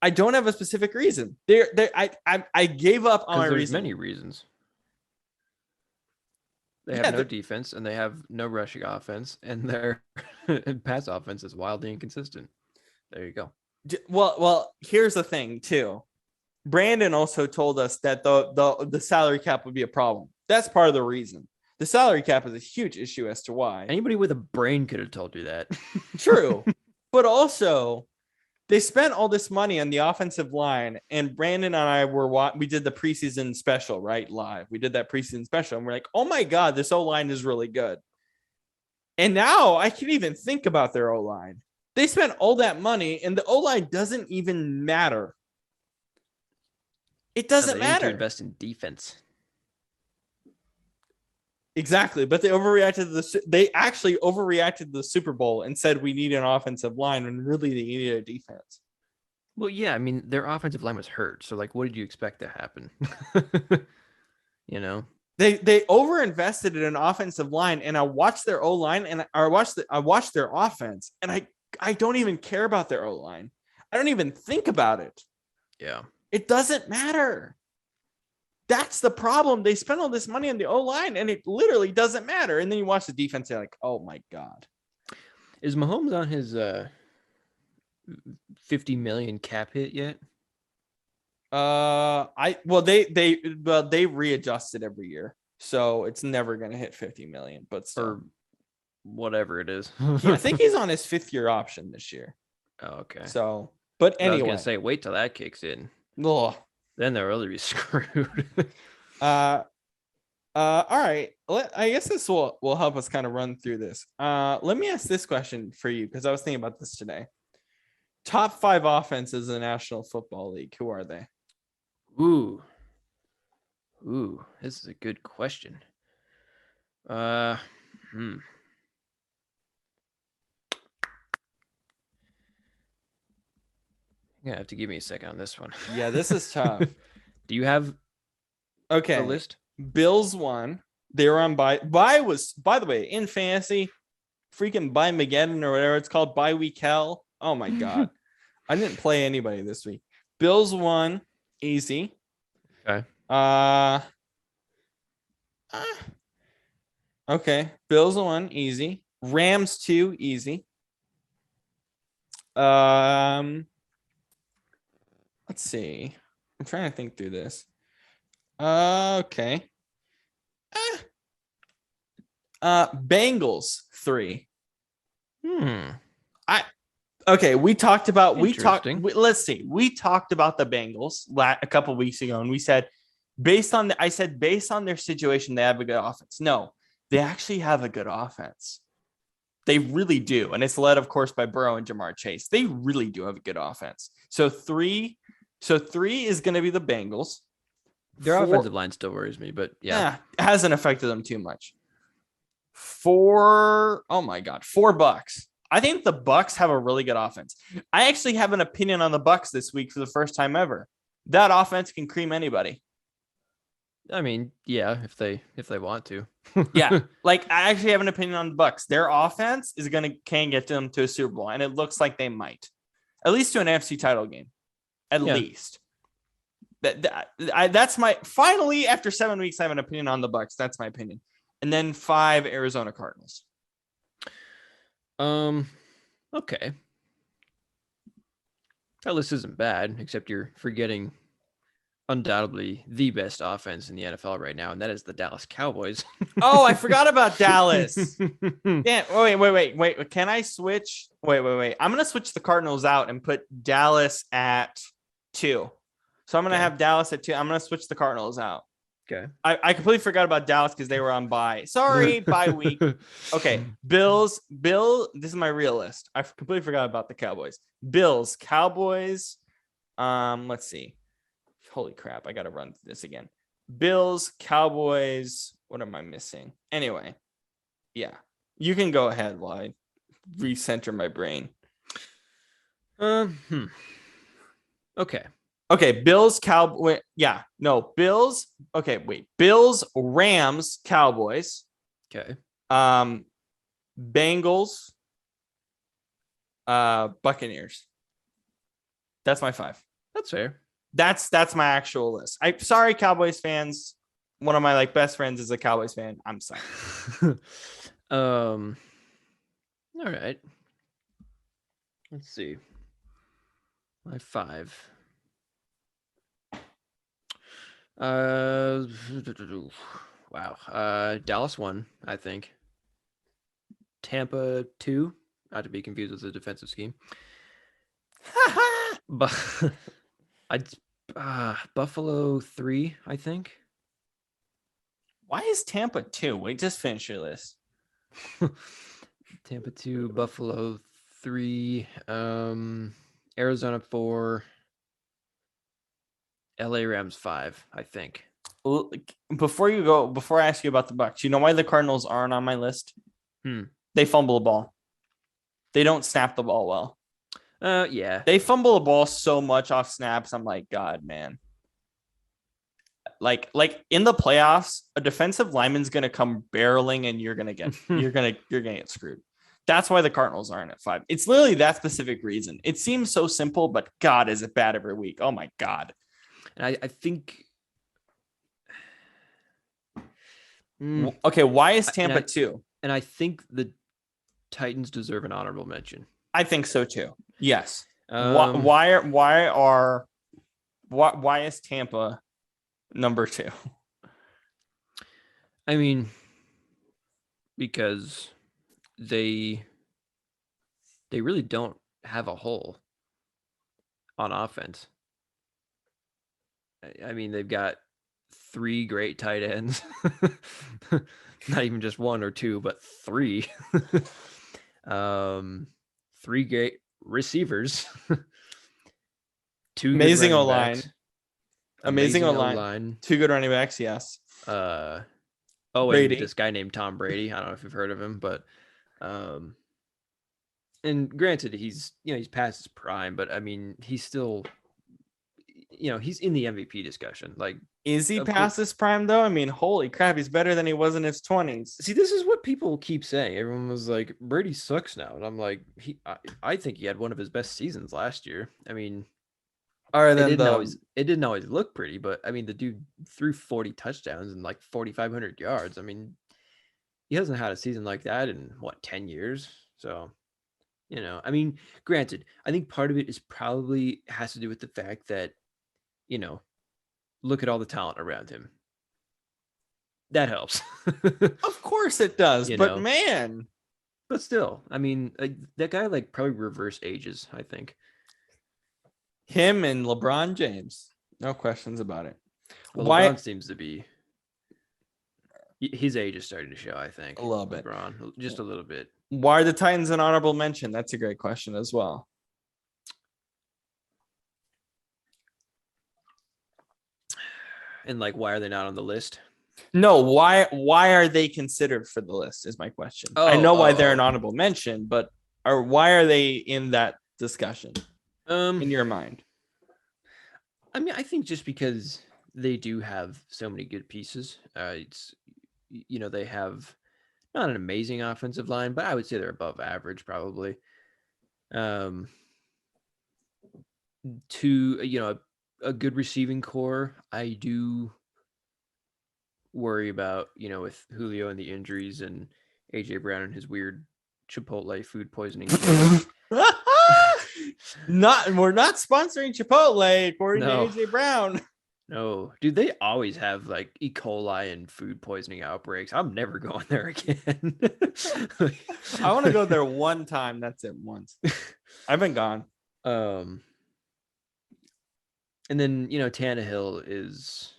I don't have a specific reason. I gave up on my There's reason. many reasons. They have no defense, and they have no rushing offense, and their pass offense is wildly inconsistent. There you go. Well, here's the thing too. Brandon also told us that the salary cap would be a problem. That's part of the reason. The salary cap is a huge issue as to why. Anybody with a brain could have told you that. True. But also, they spent all this money on the offensive line, and Brandon and I we did the preseason special, right? Live. We did that preseason special, and we're like, oh my God, this O-line is really good. And now I can't even think about their O-line. They spent all that money, and the O-line doesn't even matter. It doesn't matter. They need to invest in defense. Exactly, but they overreacted they actually overreacted to the Super Bowl and said we need an offensive line when really they needed a defense. Well, yeah, I mean their offensive line was hurt, so like, what did you expect to happen? You know, they overinvested in an offensive line, and I watched their O line, and I watched their offense, and I don't even care about their O line. I don't even think about it. Yeah, it doesn't matter. That's the problem. They spend all this money on the O-line, and it literally doesn't matter. And then you watch the defense, you're like, oh my God. Is Mahomes on his 50 million cap hit yet? They readjust it every year, so it's never gonna hit 50 million, but still. Or whatever it is. Yeah, I think he's on his 5th-year option this year. Oh, okay. So, but anyway, I was gonna say, wait till that kicks in. Ugh. Then they'll really be screwed. All right. I guess this will help us kind of run through this. Let me ask this question for you, because I was thinking about this today. Top 5 offenses in the National Football League. Who are they? Ooh, this is a good question. You're gonna have to give me a second on this one. Yeah, this is tough. Do you have a list? Bills won. They were on bye. Bye was, by the way, in fantasy, freaking bye Mageddon or whatever it's called, bye week hell. Oh my God. I didn't play anybody this week. Bills won, easy. Okay. Okay. Bills won, easy. Rams 2, easy. Let's see. I'm trying to think through this. Okay. Bengals 3. Okay, we talked about let's see. We talked about the Bengals a couple weeks ago, and we said based on their situation, they have a good offense. No, they actually have a good offense. They really do. And it's led, of course, by Burrow and Jamar Chase. They really do have a good offense. So 3 is going to be the Bengals. Their offensive line still worries me, but yeah. It hasn't affected them too much. 4, oh my God, $4. I think the Bucks have a really good offense. I actually have an opinion on the Bucks this week for the first time ever. That offense can cream anybody. I mean, yeah, if they want to. Yeah, like I actually have an opinion on the Bucks. Their offense can get them to a Super Bowl, and it looks like they might, at least to an NFC title game, at least. That's my finally after 7 weeks. I have an opinion on the Bucks. That's my opinion, and then 5 Arizona Cardinals. Okay. That list isn't bad, except you're forgetting undoubtedly the best offense in the NFL right now, and that is the Dallas Cowboys. Oh, I forgot about Dallas. Yeah. Wait. Can I switch? Wait. I'm gonna switch the Cardinals out and put Dallas at 2. So I'm gonna Okay. have Dallas at 2. I'm gonna switch the Cardinals out. Okay. I completely forgot about Dallas because they were on bye. Sorry, bye week. Okay. Bills. This is my real list. I completely forgot about the Cowboys. Bills, Cowboys. Let's see. Holy crap. I gotta run through this again. Bills, Cowboys. What am I missing? Anyway. Yeah. You can go ahead while I recenter my brain. Okay. Okay, Bills, Cowboys. Yeah, no, Bills. Okay, wait. Bills, Rams, Cowboys. Okay. Bengals, Buccaneers. That's my 5. That's fair. That's my actual list. I'm sorry, Cowboys fans. One of my best friends is a Cowboys fan. I'm sorry. All right. Let's see. My 5. Wow. Dallas 1, I think. Tampa 2, not to be confused with the defensive scheme. But Buffalo 3, I think. Why is Tampa 2? Wait, just finish your list. Tampa 2, Buffalo 3, Arizona 4, LA Rams 5, I think. Before I ask you about the Bucs, you know why the Cardinals aren't on my list? They fumble the ball. They don't snap the ball well. Yeah. They fumble the ball so much off snaps. I'm like, God, man. Like in the playoffs, a defensive lineman's gonna come barreling and you're gonna get screwed. That's why the Cardinals aren't at 5. It's literally that specific reason. It seems so simple, but God, is it bad every week? Oh my God. And I think. Okay, why is Tampa 2? And I think the Titans deserve an honorable mention. I think so too. Yes. Why is Tampa number 2? I mean, because they really don't have a hole on offense. I mean, they've got 3 great tight ends. Not even just 1 or 2, but 3. 3 great receivers. 2 amazing good O-line. Amazing O-line. 2 good running backs, yes. Brady. And this guy named Tom Brady. I don't know if you've heard of him, but and granted, he's past his prime, but I mean, he's still, he's in the MVP discussion. Like, is he past his prime though? I mean, holy crap, he's better than he was in his 20s. See, this is what people keep saying. Everyone was like, Brady sucks now, and I'm like, I think he had one of his best seasons last year. I mean, it didn't always look pretty, but I mean, the dude threw 40 touchdowns and 4,500 yards. I mean, he hasn't had a season like that in 10 years. So, I mean, granted, I think part of it is probably has to do with the fact that, look at all the talent around him. That helps. Of course it does, but man. But still, I mean, that guy probably reverse ages, I think. Him and LeBron James. No questions about it. Well, LeBron seems to be, his age is starting to show, I think. A little bit. LeBron, just a little bit. Why are the Titans an honorable mention? That's a great question as well. And why are they not on the list? No, why are they considered for the list is my question. I know why they're an honorable mention, but why are they in that discussion in your mind? I mean, I think just because they do have so many good pieces. It's, they have not an amazing offensive line, but I would say they're above average probably. To, a good receiving core. I do worry about, with Julio and the injuries and AJ Brown and his weird Chipotle food poisoning. We're not sponsoring Chipotle according to AJ Brown. No, dude, they always have like E. coli and food poisoning outbreaks. I'm never going there again. I want to go there one time. That's it. Once. I've been gone. And then Tannehill is.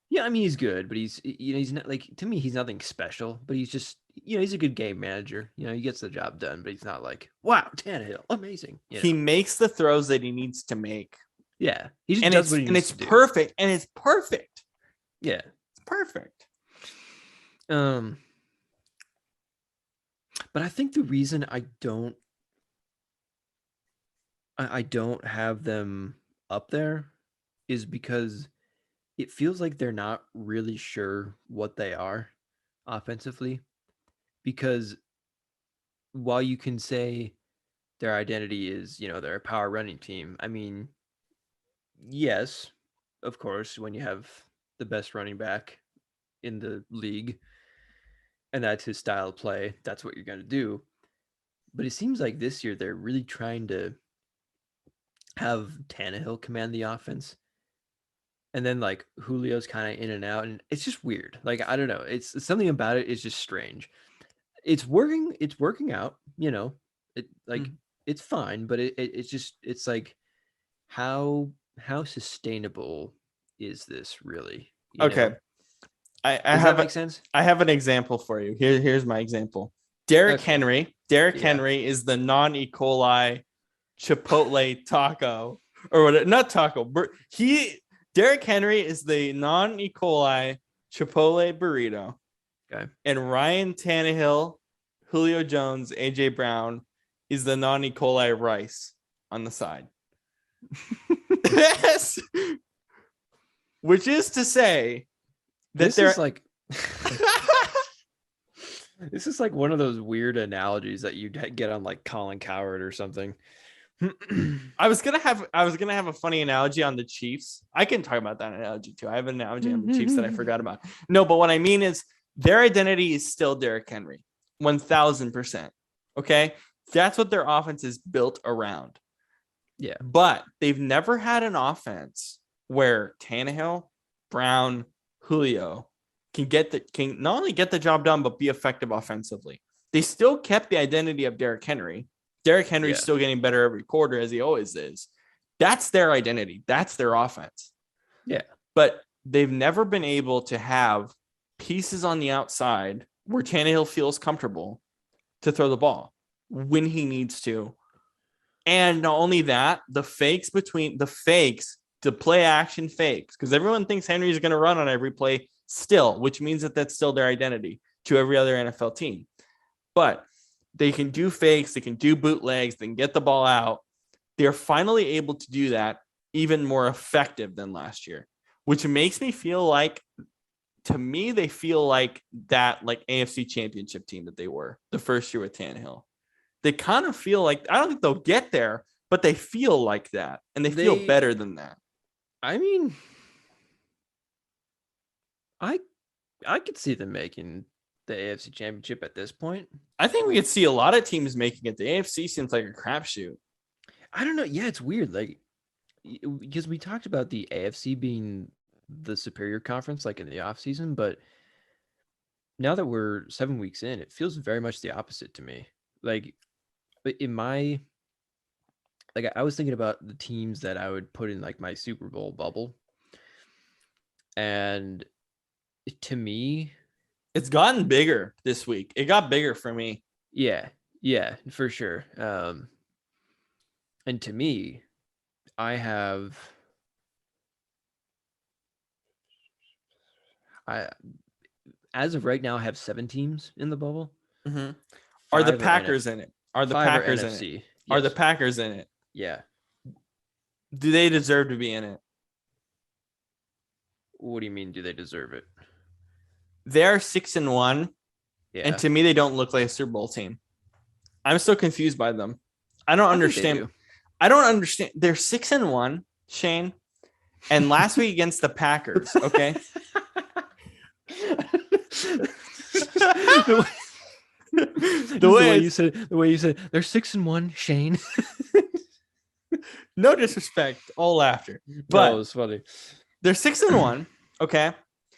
Yeah, I mean he's good, but he's not like, to me he's nothing special, but he's just he's a good game manager. He gets the job done, but he's not like, wow, Tannehill, amazing. He makes the throws that he needs to make. Yeah, he just does what he needs to do. Perfect, and it's perfect. Yeah, it's perfect. But I think the reason I don't have them up there is because it feels like they're not really sure what they are offensively. Because while you can say their identity is, they're a power running team, I mean, yes, of course, when you have the best running back in the league and that's his style of play, that's what you're going to do. But it seems like this year they're really trying to have Tannehill command the offense. And then like Julio's kind of in and out, and it's just weird. Like, I don't know. It's something about it is just strange. It's working out, it's fine, but it's like how sustainable is this really? Okay. Does that make sense? I have an example for you. Here's my example. Derrick Henry. Derrick Henry is the non-E. coli Chipotle taco, or what? Not taco. Derrick Henry is the non-E. coli Chipotle burrito. Okay. And Ryan Tannehill, Julio Jones, AJ Brown is the non-E. coli rice on the side. Yes. Which is to say that this is like this is like one of those weird analogies that you get on like Colin Cowherd or something. I was gonna have a funny analogy on the Chiefs. I can talk about that analogy too. I have an analogy on the Chiefs that I forgot about. No, but what I mean is their identity is still Derrick Henry, 1,000%. Okay, that's what their offense is built around. Yeah, but they've never had an offense where Tannehill, Brown, Julio can not only get the job done but be effective offensively. They still kept the identity of Derrick Henry. Derrick Henry's still getting better every quarter, as he always is. That's their identity. That's their offense. Yeah. But they've never been able to have pieces on the outside where Tannehill feels comfortable to throw the ball when he needs to. And not only that, the play action fakes, because everyone thinks Henry's going to run on every play still, which means that that's still their identity to every other NFL team. But they can do fakes, they can do bootlegs, they can get the ball out. They're finally able to do that even more effective than last year, which makes me feel like, to me, they feel like that like AFC Championship team that they were the first year with Tannehill. They kind of feel like, I don't think they'll get there, but they feel like that, and they feel better than that. I mean, I could see them making the AFC Championship at this point. I think we could see a lot of teams making it. The AFC seems like a crapshoot. I don't know. Yeah, it's weird. Like, because we talked about the AFC being the superior conference, like in the offseason, but now that we're 7 weeks in, it feels very much the opposite to me. Like, I was thinking about the teams that I would put in like my Super Bowl bubble. And to me, it's gotten bigger this week. It got bigger for me. Yeah, for sure. And to me, I as of right now, I have 7 teams in the bubble. Mm-hmm. Are the Packers in it? Are the Packers in it? Yes. Are the Packers in it? Yeah. Do they deserve to be in it? What do you mean, do they deserve it? They're 6-1. Yeah. And to me, they don't look like a Super Bowl team. I'm still confused by them. I don't understand. I don't understand. They're 6-1, Shane. And last week against the Packers, okay? The way you said they're 6-1, Shane. No disrespect, all laughter. No, But it was funny. they're 6-1. Okay.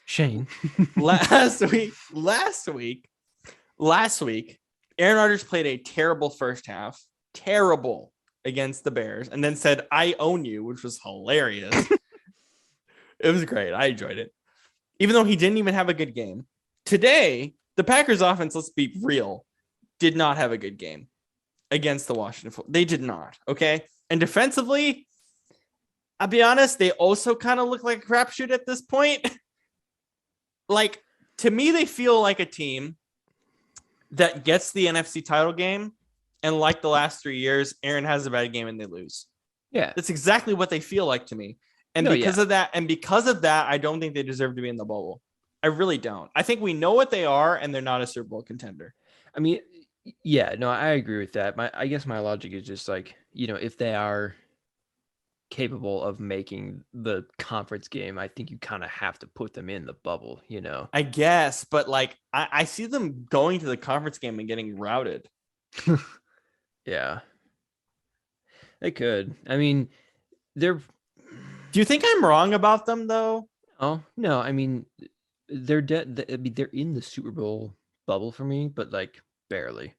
Shane. Last week, Aaron Rodgers played a terrible first half, terrible against the Bears, and then said, "I own you," which was hilarious. It was great. I enjoyed it. Even though he didn't even have a good game. Today, the Packers offense, let's be real, did not have a good game against the Washington football. They did not. Okay. And defensively, I'll be honest, they also kind of look like a crapshoot at this point. Like, to me, they feel like a team that gets the NFC title game. And like the last 3 years, Aaron has a bad game and they lose. Yeah. That's exactly what they feel like to me. And because of that, I don't think they deserve to be in the bubble. I really don't. I think we know what they are, and they're not a Super Bowl contender. I mean, yeah, no, I agree with that. I guess my logic is just like, if they are capable of making the conference game, I think you kind of have to put them in the bubble, I guess, but like I see them going to the conference game and getting routed. Yeah. They could. I mean, they're... Do you think I'm wrong about them though? Oh, no, I mean, they're they're in the Super Bowl bubble for me, but like barely.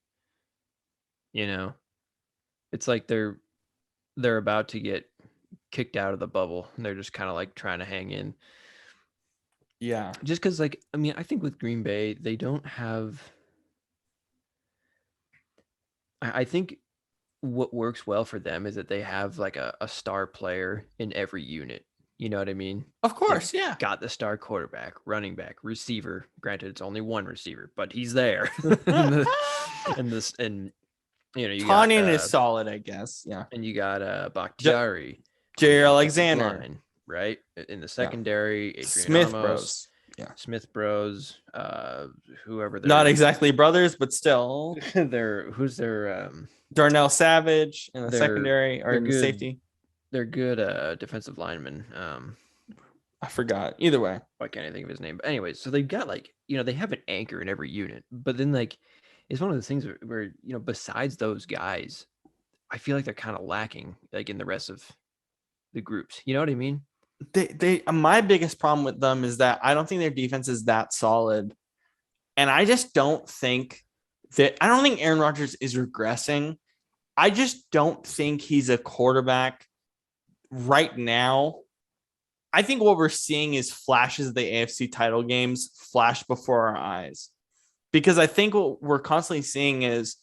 It's like they're about to get kicked out of the bubble and they're just kind of like trying to hang in. Yeah. Just because, like, I mean, I think with Green Bay, they don't have... I think what works well for them is that they have like a star player in every unit. You know what I mean? Of course, yeah. Got the star quarterback, running back, receiver. Granted, it's only one receiver, but he's there. You Tanyan is solid, I guess. Yeah. And you got Bakhtiari, Jair Alexander, line, right? In the secondary, Adrian Smith Amos, Bros. Yeah. Smith Bros. Whoever they're not exactly brothers, but still. Who's their Darnell Savage in the secondary or in the safety. They're good defensive linemen. I forgot. Either way, I can't even think of his name. But anyways, so they've got like, they have an anchor in every unit. But then like, it's one of those things where besides those guys, I feel like they're kind of lacking like in the rest of the groups. You know what I mean? They my biggest problem with them is that I don't think their defense is that solid, and I just don't think Aaron Rodgers is regressing. I just don't think he's a quarterback right now. I think what we're seeing is flashes of the AFC title games flash before our eyes, because I think what we're constantly seeing is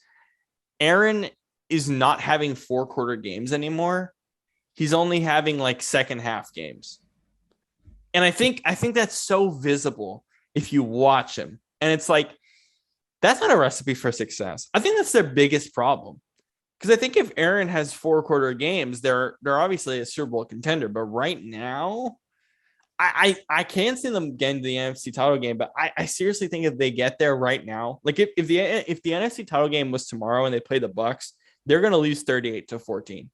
Aaron is not having 4-quarter games anymore. He's only having like second half games. And I think that's so visible if you watch him. And it's like, that's not a recipe for success. I think that's their biggest problem. Because I think if Aaron has 4-quarter games, they're obviously a Super Bowl contender. But right now, I can't see them getting to the NFC title game. But I seriously think if they get there right now, like if the NFC title game was tomorrow and they play the Bucks, they're going to lose 38-14.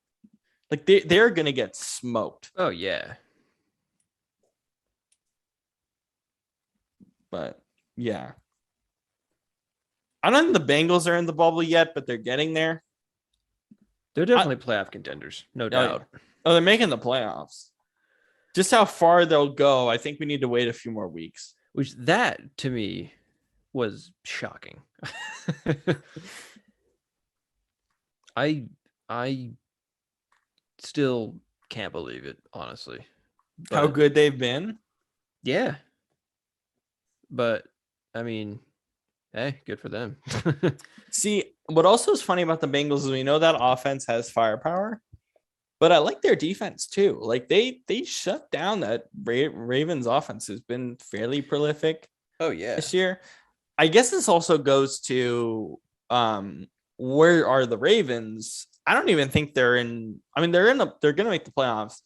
Like they're going to get smoked. Oh, yeah. But yeah. I don't think the Bengals are in the bubble yet, but they're getting there. They're definitely playoff contenders, no doubt. Oh, they're making the playoffs. Just how far they'll go, I think we need to wait a few more weeks. Which that, to me, was shocking. I still can't believe it, honestly. But, how good they've been? Yeah. But, I mean, hey, good for them. See, what also is funny about the Bengals is we know that offense has firepower, but I like their defense too. Like they shut down that Ravens offense has been fairly prolific. Oh yeah, this year. I guess this also goes to where are the Ravens? I don't even think they're in. I mean, they're going to make the playoffs,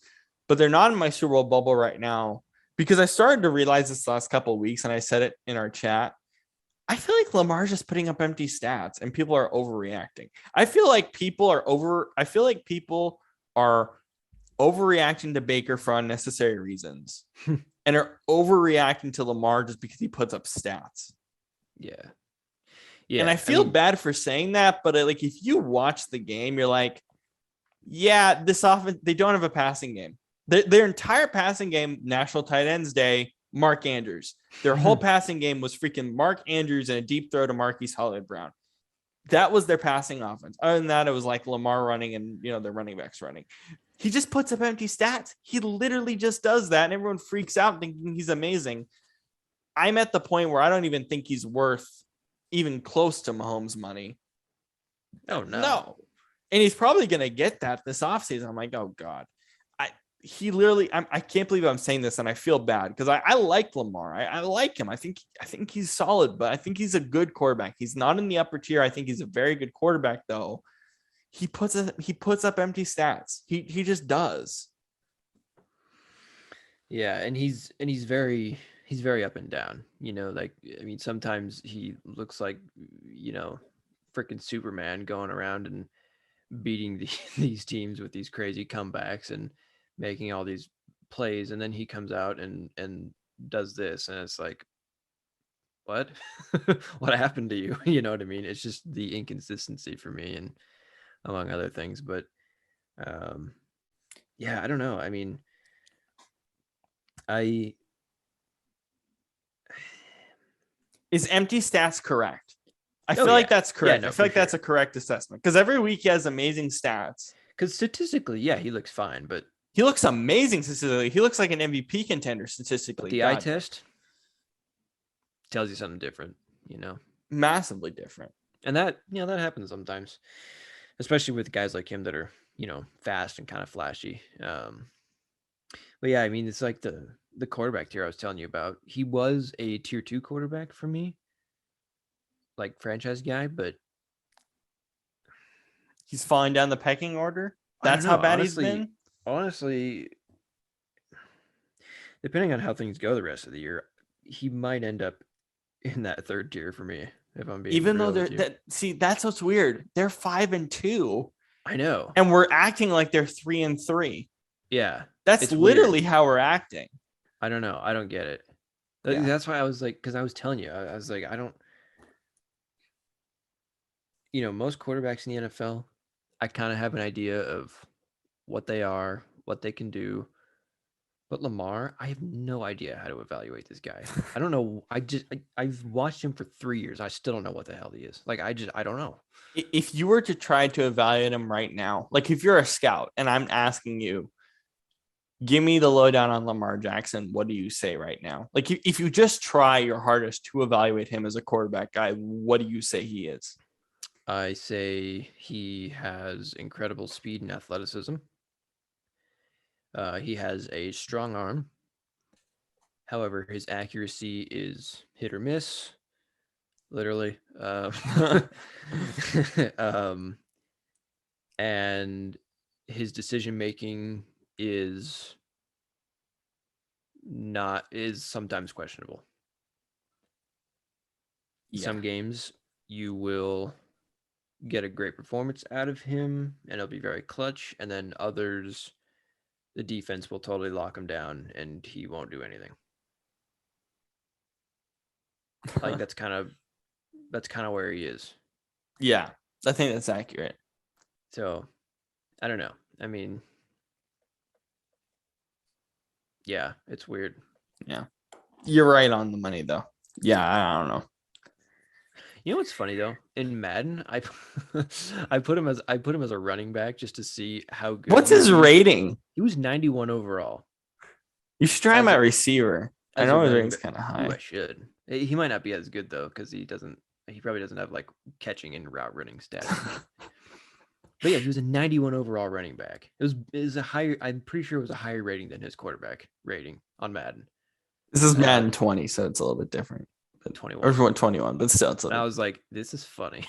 but they're not in my Super Bowl bubble right now because I started to realize this last couple of weeks, and I said it in our chat. I feel like Lamar's just putting up empty stats and people are overreacting. I feel like people are overreacting to Baker for unnecessary reasons and are overreacting to Lamar just because he puts up stats. Yeah. And I feel bad for saying that, but like if you watch the game, you're like, Yeah, this offense, they don't have a passing game. Their entire passing game, National Tight Ends Day, Mark Andrews. Their whole passing game was freaking Mark Andrews and a deep throw to Marquise Hollywood-Brown. That was their passing offense. Other than that, it was like Lamar running and, the running backs running. He just puts up empty stats. He literally just does that, and everyone freaks out thinking he's amazing. I'm at the point where I don't even think he's worth even close to Mahomes' money. Oh, no. No. And he's probably going to get that this offseason. I'm like, oh, God. I can't believe I'm saying this, and I feel bad because I like Lamar. I like him. I think he's solid, but I think he's a good quarterback. He's not in the upper tier. I think he's a very good quarterback, though. He puts up empty stats. He just does. Yeah, and he's very up and down. Sometimes he looks like, freaking Superman going around and beating these teams with these crazy comebacks and making all these plays, and then he comes out and does this, and it's like, what? What happened to you? You know what I mean? It's just the inconsistency for me, and among other things. But yeah, I don't know. I mean, is empty stats correct? I feel yeah. like that's correct. Yeah, no, I feel like that's sure. a correct assessment because every week he has amazing stats. Because statistically, yeah, he looks fine, but he looks amazing statistically. He looks like an MVP contender statistically. But the eye test tells you something different, massively different. And that happens sometimes, especially with guys like him that are, fast and kind of flashy. But yeah, I mean, it's like the quarterback tier I was telling you about. He was a tier 2 quarterback for me, like franchise guy, but he's falling down the pecking order. That's how bad he's been. Honestly, depending on how things go the rest of the year, he might end up in that third tier for me. If I'm being even though that's what's weird. They're 5-2. I know, and we're acting like they're 3-3. Yeah, that's literally how we're acting. I don't know. I don't get it. Yeah. That's why I was like, because I was telling you, I was like, I don't. Most quarterbacks in the NFL, I kind of have an idea of what they are, what they can do. But Lamar, I have no idea how to evaluate this guy. I don't know. I've watched him for 3 years. I still don't know what the hell he is. Like, I don't know. If you were to try to evaluate him right now, like if you're a scout and I'm asking you, give me the lowdown on Lamar Jackson, what do you say right now? Like if you just try your hardest to evaluate him as a quarterback guy, what do you say he is? I say he has incredible speed and athleticism. He has a strong arm. However, his accuracy is hit or miss, literally. And his decision making is sometimes questionable. Yeah. Some games you will get a great performance out of him and it'll be very clutch, and then others the defense will totally lock him down and he won't do anything. Like that's kind of where he is. Yeah, I think that's accurate. So, I don't know. I mean, yeah, it's weird. Yeah. You're right on the money though. Yeah, I don't know. You know what's funny though? In Madden, I put him as a running back just to see how good. What's his rating? He was 91 overall. You should try him at receiver. I know his rating's kind of high. Ooh, I should. He might not be as good though because he probably doesn't have like catching and route running stats. But yeah, he was a 91 overall running back. It was a higher. I'm pretty sure it was a higher rating than his quarterback rating on Madden. This is Madden 20, so it's a little bit different. 21 or 21, but still, it's I was like, this is funny.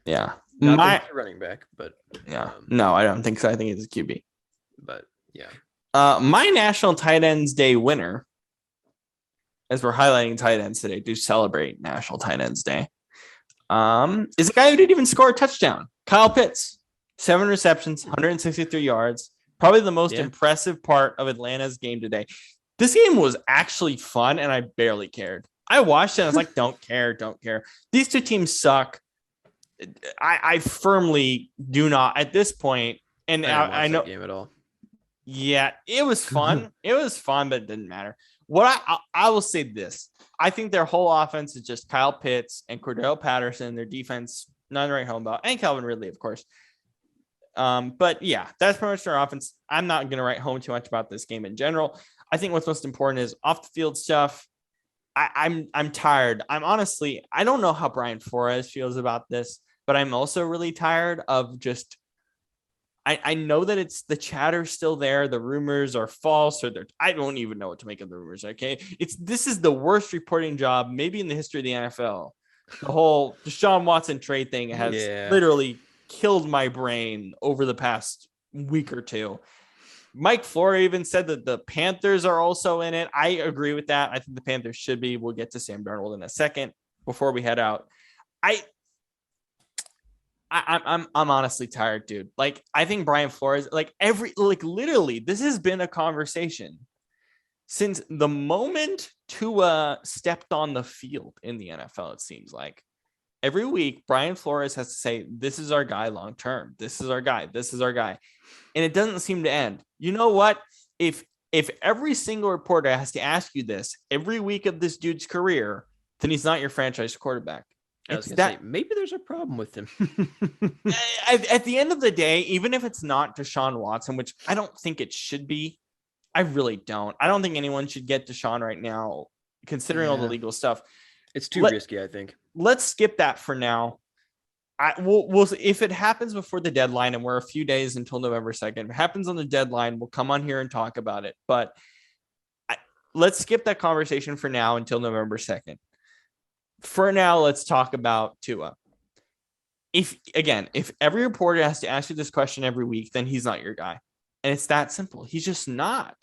Yeah, not running back, but yeah, no, I don't think so. I think it's a QB. But yeah, my National Tight Ends Day winner, as we're highlighting tight ends today, do celebrate National Tight Ends Day. Is a guy who didn't even score a touchdown. Kyle Pitts, 7 receptions, 163 yards. Probably the most impressive part of Atlanta's game today. This game was actually fun, and I barely cared. I watched it, and I was like, don't care. These two teams suck. I firmly do not at this point. And I didn't watch I know, that game at all. yeah, it was fun. It was fun, but it didn't matter. What I will say this: I think their whole offense is just Kyle Pitts and Cordell Patterson. Their defense, none right home about, and Calvin Ridley, of course. But yeah, that's pretty much their offense. I'm not going to write home too much about this game in general. I think what's most important is off the field stuff. I'm tired. I don't know how Brian Flores feels about this, but I'm also really tired of just. I know that it's the chatter still there. The rumors are false, or I don't even know what to make of the rumors. Okay, this is the worst reporting job maybe in the history of the NFL. The whole Deshaun Watson trade thing has literally killed my brain over the past week or two. Mike Florio even said that the Panthers are also in it. I agree with that. I think the Panthers should be. We'll get to Sam Darnold in a second before we head out. I'm honestly tired, dude. Like, I think Brian Flores, literally, this has been a conversation since the moment Tua stepped on the field in the NFL. It seems like every week Brian Flores has to say, "This is our guy long term. This is our guy. This is our guy," and it doesn't seem to end. You know what? If every single reporter has to ask you this every week of this dude's career, then he's not your franchise quarterback. I was going to say, maybe there's a problem with him. At the end of the day, even if it's not Deshaun Watson, which I don't think it should be, I really don't. I don't think anyone should get Deshaun right now, considering all the legal stuff. It's too risky, I think. Let's skip that for now. We'll if it happens before the deadline, and we're a few days until November 2nd, if it happens on the deadline, we'll come on here and talk about it. But let's skip that conversation for now until November 2nd. For now, let's talk about Tua. If every reporter has to ask you this question every week, then he's not your guy. And it's that simple. He's just not.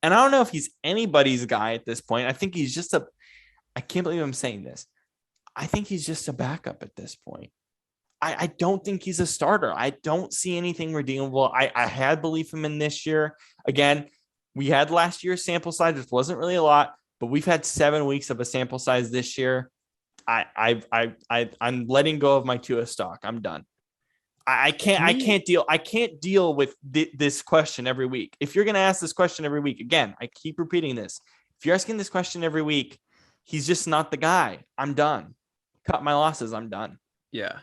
And I don't know if he's anybody's guy at this point. I think he's just I can't believe I'm saying this. I think he's just a backup at this point. I don't think he's a starter. I don't see anything redeemable. I had belief in him this year. Again, we had last year's sample size. It wasn't really a lot, but we've had 7 weeks of a sample size this year. I'm letting go of my Tua stock. I'm done. I can't deal with this question every week. If you're going to ask this question every week, again, I keep repeating this. If you're asking this question every week, he's just not the guy. I'm done. Cut my losses. I'm done. Yeah.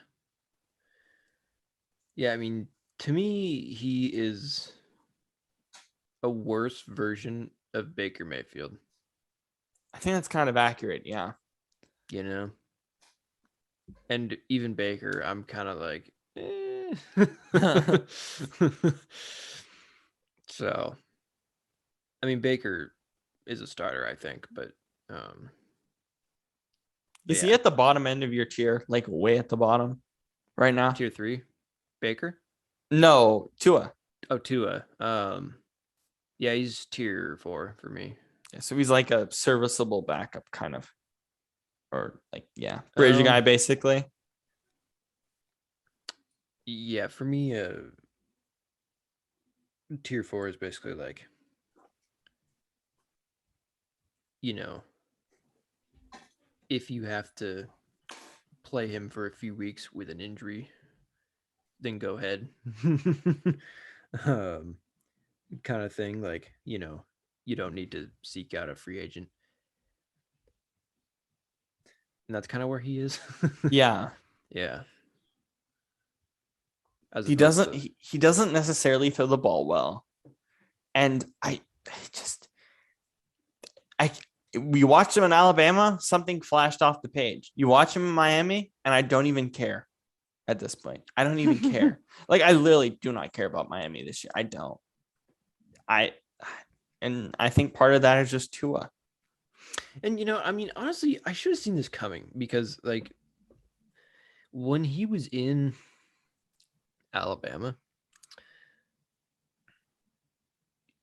Yeah. I mean, to me, he is a worse version of Baker Mayfield. I think that's kind of accurate. Yeah. You know, and even Baker, I'm kind of like, So, I mean, Baker is a starter, I think, but is he at the bottom end of your tier, like way at the bottom right now? Tier 3, Baker? No, Tua. Oh, Tua. Yeah, he's tier 4 for me. Yeah, so he's like a serviceable backup, kind of. Or bridge guy, basically. Yeah, for me, tier 4 is basically like, if you have to play him for a few weeks with an injury, then go ahead. Kind of thing, like, you don't need to seek out a free agent. And that's kind of where he is. Yeah. Yeah. He doesn't necessarily throw the ball well. And we watched him in Alabama, something flashed off the page. You watch him in Miami, and I don't even care at this point. I don't even care. Like, I literally do not care about Miami this year. I don't. And I think part of that is just Tua. And, I mean, honestly, I should have seen this coming because, like, when he was in Alabama,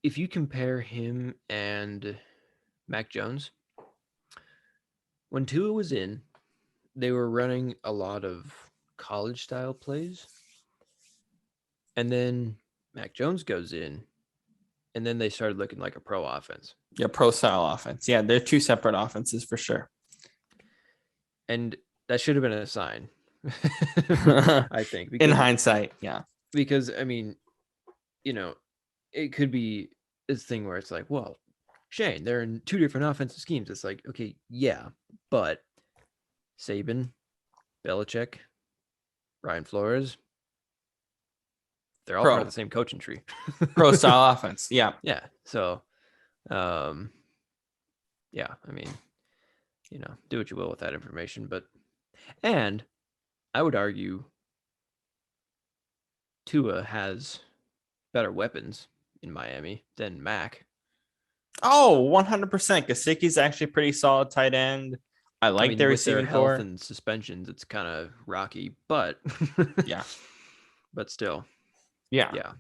if you compare him and Mac Jones, when Tua was in, they were running a lot of college-style plays. And then Mac Jones goes in, and then they started looking like a pro offense. Yeah, pro-style offense. Yeah, they're two separate offenses for sure. And that should have been a sign I think in hindsight, yeah. because I mean, it could be this thing where it's like, well, Shane, they're in two different offensive schemes. It's like, okay, yeah, but Saban, Belichick, Ryan Flores, they're all part of the same coaching tree. Pro style offense. Yeah. Yeah. So, yeah, I mean, do what you will with that information. And I would argue Tua has better weapons in Miami than Mac. Oh, 100%. Gesicki's actually pretty solid tight end. I like their receiving with their health core. and suspensions, it's kind of rocky, but yeah. But still. Yeah.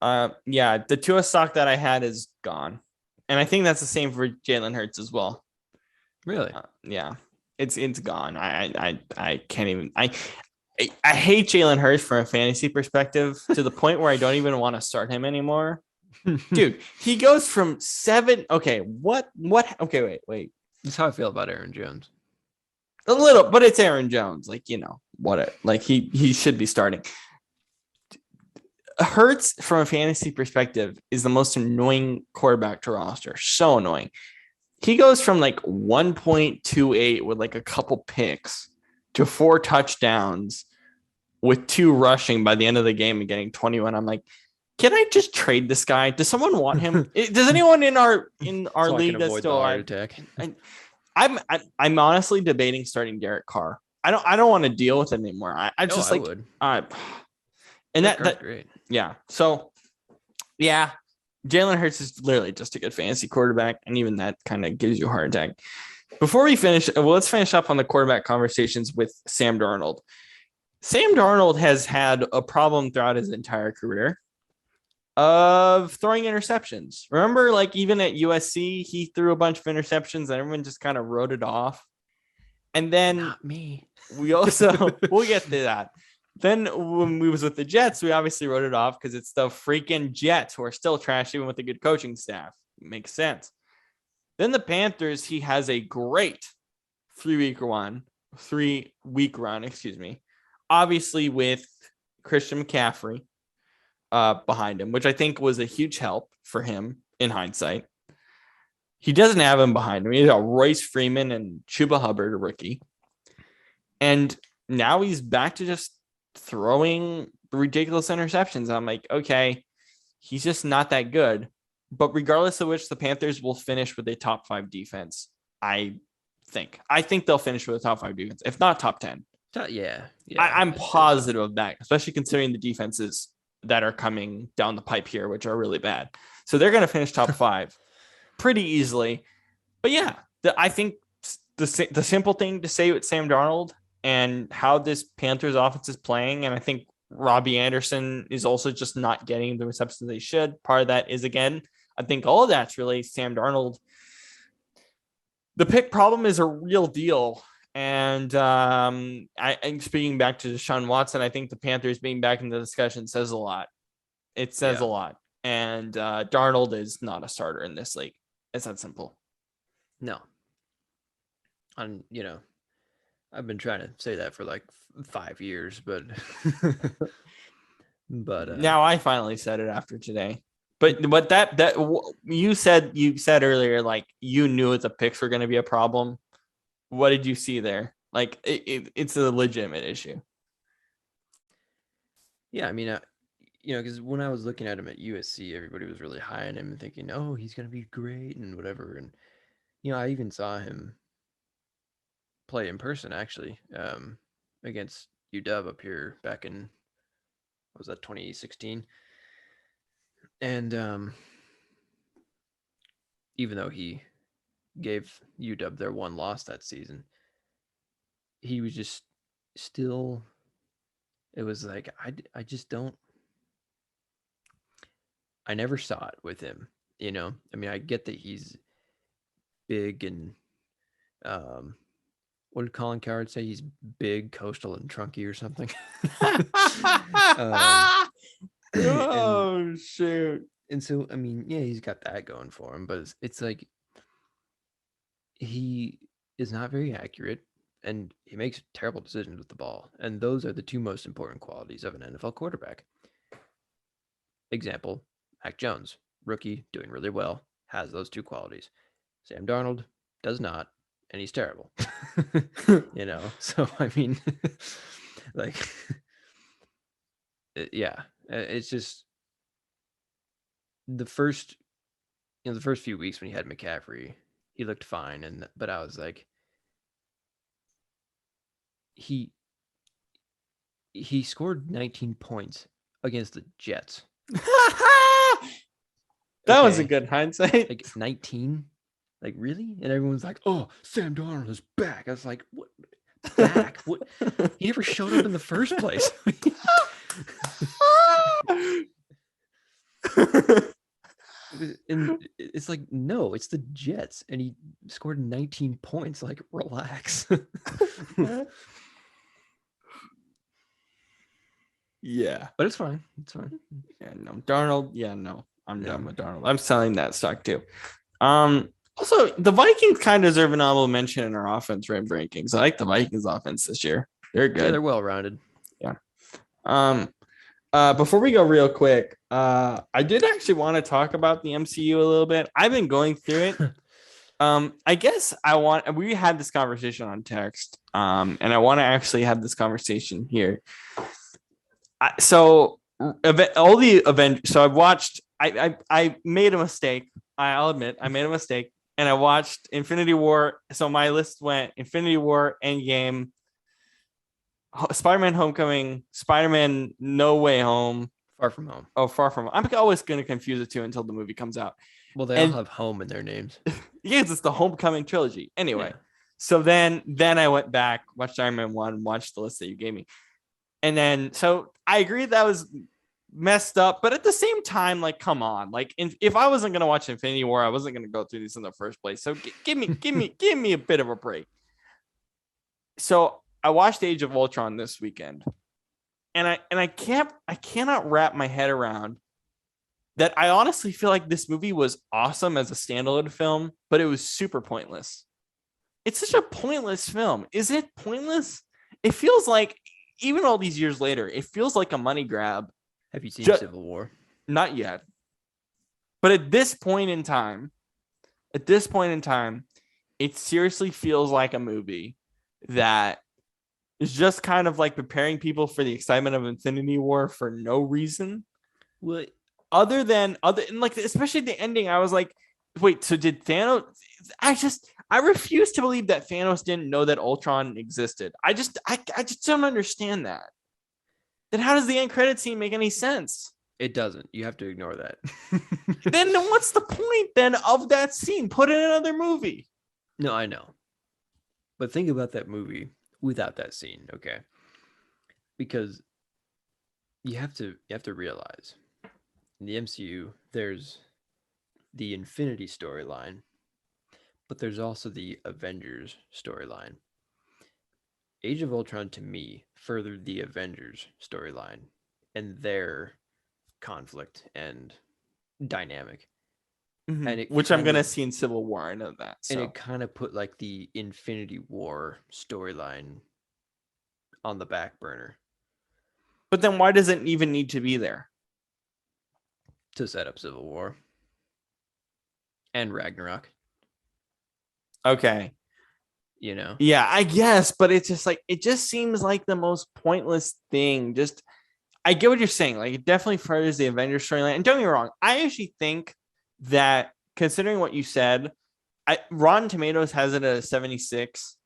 Yeah. Yeah, the Tua stock that I had is gone. And I think that's the same for Jalen Hurts as well. Really? Yeah. It's gone. I can't even I hate Jalen Hurts from a fantasy perspective to the point where I don't even want to start him anymore. Dude, he goes from 7. Okay, what? Okay, wait. That's how I feel about Aaron Jones. A little, but it's Aaron Jones. Like, he should be starting. Hurts from a fantasy perspective is the most annoying quarterback to roster. So annoying. He goes from like 1.28 with like a couple picks to 4 touchdowns with 2 rushing by the end of the game and getting 21. I'm like, can I just trade this guy? Does someone want him? Does anyone in our so league that's still heart attack? I'm honestly debating starting Derek Carr. I don't want to deal with it anymore. I would. And that's great. Yeah. So yeah, Jalen Hurts is literally just a good fantasy quarterback, and even that kind of gives you a heart attack. Before we finish, let's finish up on the quarterback conversations with Sam Darnold. Sam Darnold has had a problem throughout his entire career of throwing interceptions. Remember, like even at USC, he threw a bunch of interceptions and everyone just kind of wrote it off. And then not me. We'll get to that. Then when we was with the Jets, we obviously wrote it off because it's the freaking Jets who are still trash even with a good coaching staff. Makes sense. Then the Panthers, he has a great 3-week run, obviously with Christian McCaffrey behind him, which I think was a huge help for him in hindsight. He doesn't have him behind him. He's got Royce Freeman and Chuba Hubbard, a rookie. And now he's back to just throwing ridiculous interceptions. I'm like, okay, he's just not that good. But regardless of which, the Panthers will finish with a top 5 defense. I think they'll finish with a top 5 defense, if not top 10. Yeah. I'm positive of that, especially considering the defenses that are coming down the pipe here, which are really bad. So they're going to finish top 5 pretty easily. But yeah, I think the simple thing to say with Sam Darnold and how this Panthers offense is playing, and I think Robbie Anderson is also just not getting the receptions they should. Part of that is, again, I think all of that's really Sam Darnold. The pick problem is a real deal. And I'm speaking back to Deshaun Watson. I think the Panthers being back in the discussion says a lot. It says a lot. And Darnold is not a starter in this league. It's that simple. No. I've been trying to say that for like 5 years, but now I finally said it after today. But that you said earlier, like you knew the picks were going to be a problem. What did you see there? Like it's a legitimate issue. Yeah, I mean, because when I was looking at him at USC, everybody was really high on him and thinking, oh, he's going to be great and whatever. And, I even saw him play in person, actually, against UW up here back in, what was that, 2016? And even though he gave UW their one loss that season, he was just still, it was like, I just don't, I never saw it with him, I mean, I get that he's big and, what did Colin Coward say? He's big, coastal, and trunky or something. Shoot. And so, I mean, yeah, he's got that going for him, but it's like he is not very accurate. and he makes terrible decisions with the ball. And those are the two most important qualities of an NFL quarterback. Example, Mac Jones, rookie, doing really well, has those two qualities. Sam Darnold does not, and he's terrible. So I mean, like, yeah, it's just the first few weeks when he had McCaffrey, he looked fine, but I was like, he scored 19 points against the Jets. That was a good hindsight. Like 19? Like, really? And everyone's like, oh, Sam Darnold is back. I was like, what? Back? What? He never showed up in the first place. And it's like, no, it's the Jets. And he scored 19 points. Like, relax. Yeah. But it's fine. It's fine. Yeah, no. Darnold, no. I'm done with Darnold. I'm selling that stock too. Also, the Vikings kind of deserve an honorable mention in our offense rankings. I like the Vikings offense this year. They're good. Yeah, they're well-rounded. Yeah. Before we go real quick, I did actually want to talk about the MCU a little bit. I've been going through it. I guess we had this conversation on text. And I want to actually have this conversation here. So all the Avengers. So I've watched. I made a mistake. I'll admit I made a mistake, and I watched Infinity War. So my list went Infinity War, Endgame, Spider-Man: Homecoming, Spider-Man: No Way Home, Far From Home. Oh, Far From Home. I'm always going to confuse the two until the movie comes out. Well, they all have home in their names. Yes, it's the Homecoming trilogy. Anyway, So then I went back, watched Iron Man 1, watched the list that you gave me. And then, so I agree that was messed up, but at the same time, like, come on, like, if I wasn't going to watch Infinity War, I wasn't going to go through this in the first place. So give me a bit of a break. So I watched Age of Ultron this weekend, and I cannot wrap my head around that. I honestly feel like this movie was awesome as a standalone film, but it was super pointless. It's such a pointless film. Is it pointless? It feels like, even all these years later, it feels like a money grab. Have you seen Civil War? Not yet. But at this point in time, it seriously feels like a movie that is just kind of like preparing people for the excitement of Infinity War for no reason. Well, and like, especially the ending, I was like, wait, so did Thanos? I refuse to believe that Thanos didn't know that Ultron existed. I just don't understand that. Then how does the end credit scene make any sense? It doesn't. You have to ignore that. Then what's the point then of that scene? Put in another movie. No, I know. But think about that movie without that scene, okay? Because you have to realize in the MCU there's the Infinity storyline, but there's also the Avengers storyline. Age of Ultron, to me, furthered the Avengers storyline and their conflict and dynamic. Mm-hmm. And which I'm going to see in Civil War. I know that. So. And it kind of put like the Infinity War storyline on the back burner. But then why does it even need to be there? To set up Civil War. And Ragnarok. Okay. Yeah, I guess, but it's just like, it just seems like the most pointless thing. Just, I get what you're saying. Like, it definitely furthers the Avengers storyline. And don't get me wrong, I actually think that, considering what you said, Rotten Tomatoes has it at a 76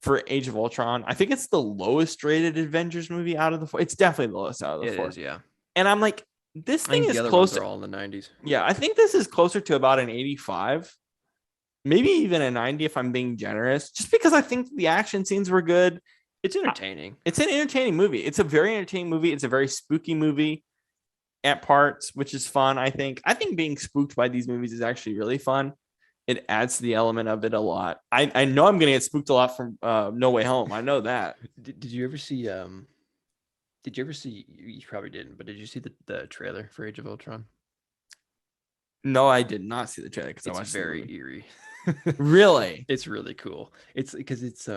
for Age of Ultron. I think it's the lowest rated Avengers movie out of the four. It's definitely the lowest out of the four. It is, yeah. And I'm like, this thing is close. close. They're all in the 90s. Yeah, I think this is closer to about an 85. Maybe even a 90 if I'm being generous, just because I think the action scenes were good. It's entertaining. It's an entertaining movie. It's a very entertaining movie. It's a very spooky movie at parts, which is fun, I think. I think being spooked by these movies is actually really fun. It adds to the element of it a lot. I know I'm going to get spooked a lot from No Way Home. I know that. Did you ever see... You probably didn't, but did you see the trailer for Age of Ultron? No, I did not see the trailer because I watched very eerie. Really? It's really cool. It's because it's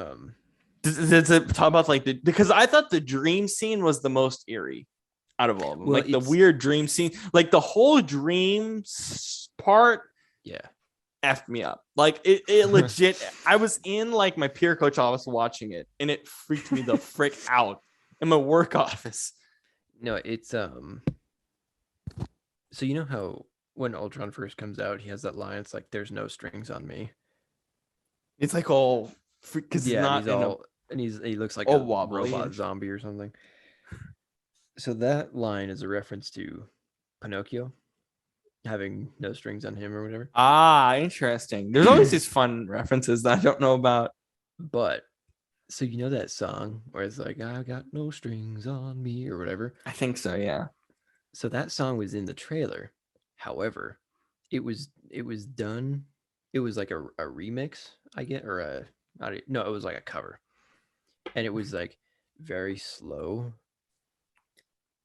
Does it talk about like because I thought the dream scene was the most eerie out of all of them. Well, Like the weird dream scene, like the whole dreams part yeah. effed me up. Like it legit. I was in like my peer coach office watching it, and it freaked me the frick out in my work office. No, it's So you know how when Ultron first comes out, he has that line. It's like, "There's no strings on me." It's like all because he's Yeah, and not he's in a all and he looks like all a wobbly. robot zombie or something. So that line is a reference to Pinocchio having no strings on him or whatever. Ah, interesting. There's always these fun references that I don't know about. But so you know that song where it's like, "I got no strings on me" or whatever. I think so. Yeah. So that song was in the trailer. However, it was done. It was like a remix, I get, or a not a, no, it was like a cover, and it was like very slow,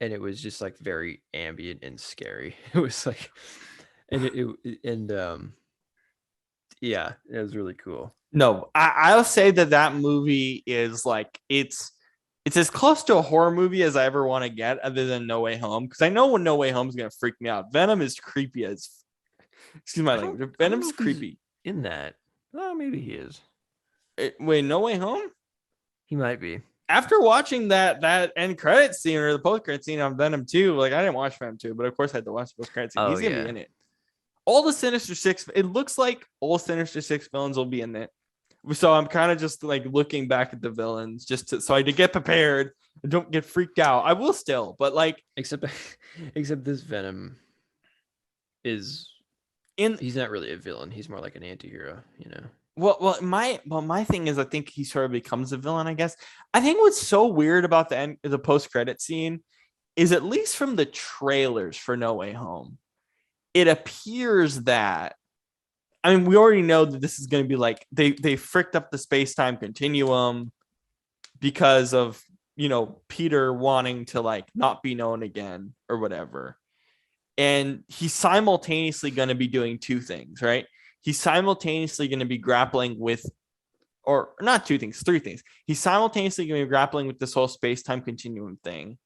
and it was just like very ambient and scary. It was like, and yeah, it was really cool. No, I'll say that movie is like it's as close to a horror movie as I ever want to get, other than No Way Home, because I know when No Way Home is gonna freak me out. Venom is creepy as excuse my language. I don't know Venom's if he's creepy. in that. Oh, maybe he is. Wait, No Way Home? He might be. After watching that end credit scene or the post credit scene on Venom 2, like I didn't watch Venom 2, but of course I had to watch the post credit scene. Oh He's gonna be yeah. in it. All the Sinister Six, it looks like all Sinister Six villains will be in it. So I'm kind of just like looking back at the villains just so I to get prepared and don't get freaked out. I will still, but like Except except this Venom is in he's not really a villain. He's more like an anti-hero, my thing is I think he sort of becomes a villain, I guess. I think what's so weird about the post credit scene is, at least from the trailers for No Way Home, it appears that, I mean, we already know that this is going to be like they fricked up the space-time continuum because of, Peter wanting to like not be known again or whatever. And he's simultaneously going to be doing two things, right? He's simultaneously going to be grappling with, or not two things, three things. He's simultaneously going to be grappling with this whole space-time continuum thing.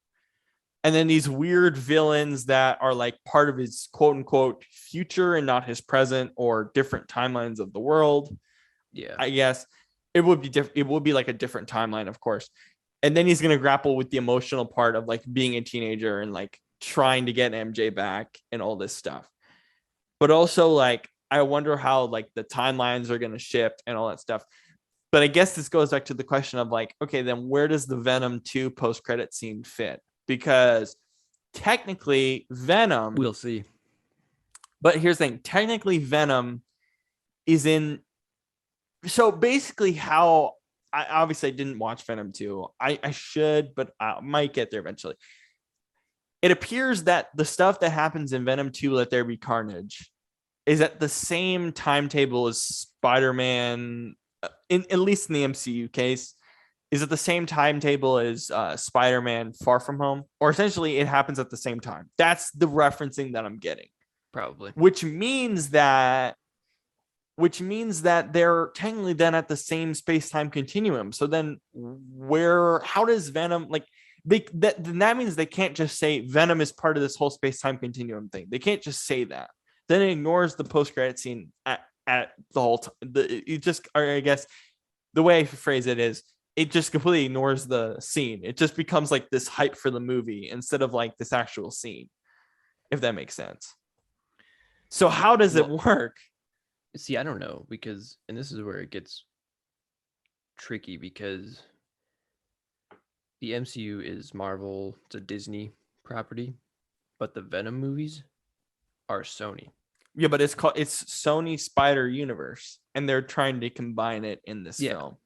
And then these weird villains that are like part of his quote unquote future and not his present, or different timelines of the world. Yeah. I guess it would be different. It would be like a different timeline, of course. And then he's going to grapple with the emotional part of like being a teenager and like trying to get MJ back and all this stuff. But also, like, I wonder how like the timelines are going to shift and all that stuff. But I guess this goes back to the question of like, okay, then where does the Venom 2 post-credit scene fit? Because technically Venom, We'll see. but here's the thing, technically Venom is in, so basically how, I obviously didn't watch Venom 2. I should, but I might get there eventually. It appears that the stuff that happens in Venom 2, Let There Be Carnage, is at the same timetable as Spider-Man, at least in the MCU case, is at the same timetable as Spider-Man Far From Home, or essentially it happens at the same time. That's the referencing that I'm getting. Probably. Which means that they're technically then at the same space-time continuum. So then how does Venom, like, that means they can't just say Venom is part of this whole space-time continuum thing. They can't just say that. Then it ignores the post-credit scene at the whole time. It just, or I guess the way I phrase it is, it just completely ignores the scene. It just becomes like this hype for the movie instead of like this actual scene, if that makes sense. So how does it work? See, I don't know, because, and this is where it gets tricky, because the MCU is Marvel, it's a Disney property, but the Venom movies are Sony. Yeah, but it's Sony Spider Universe, and they're trying to combine it in this film.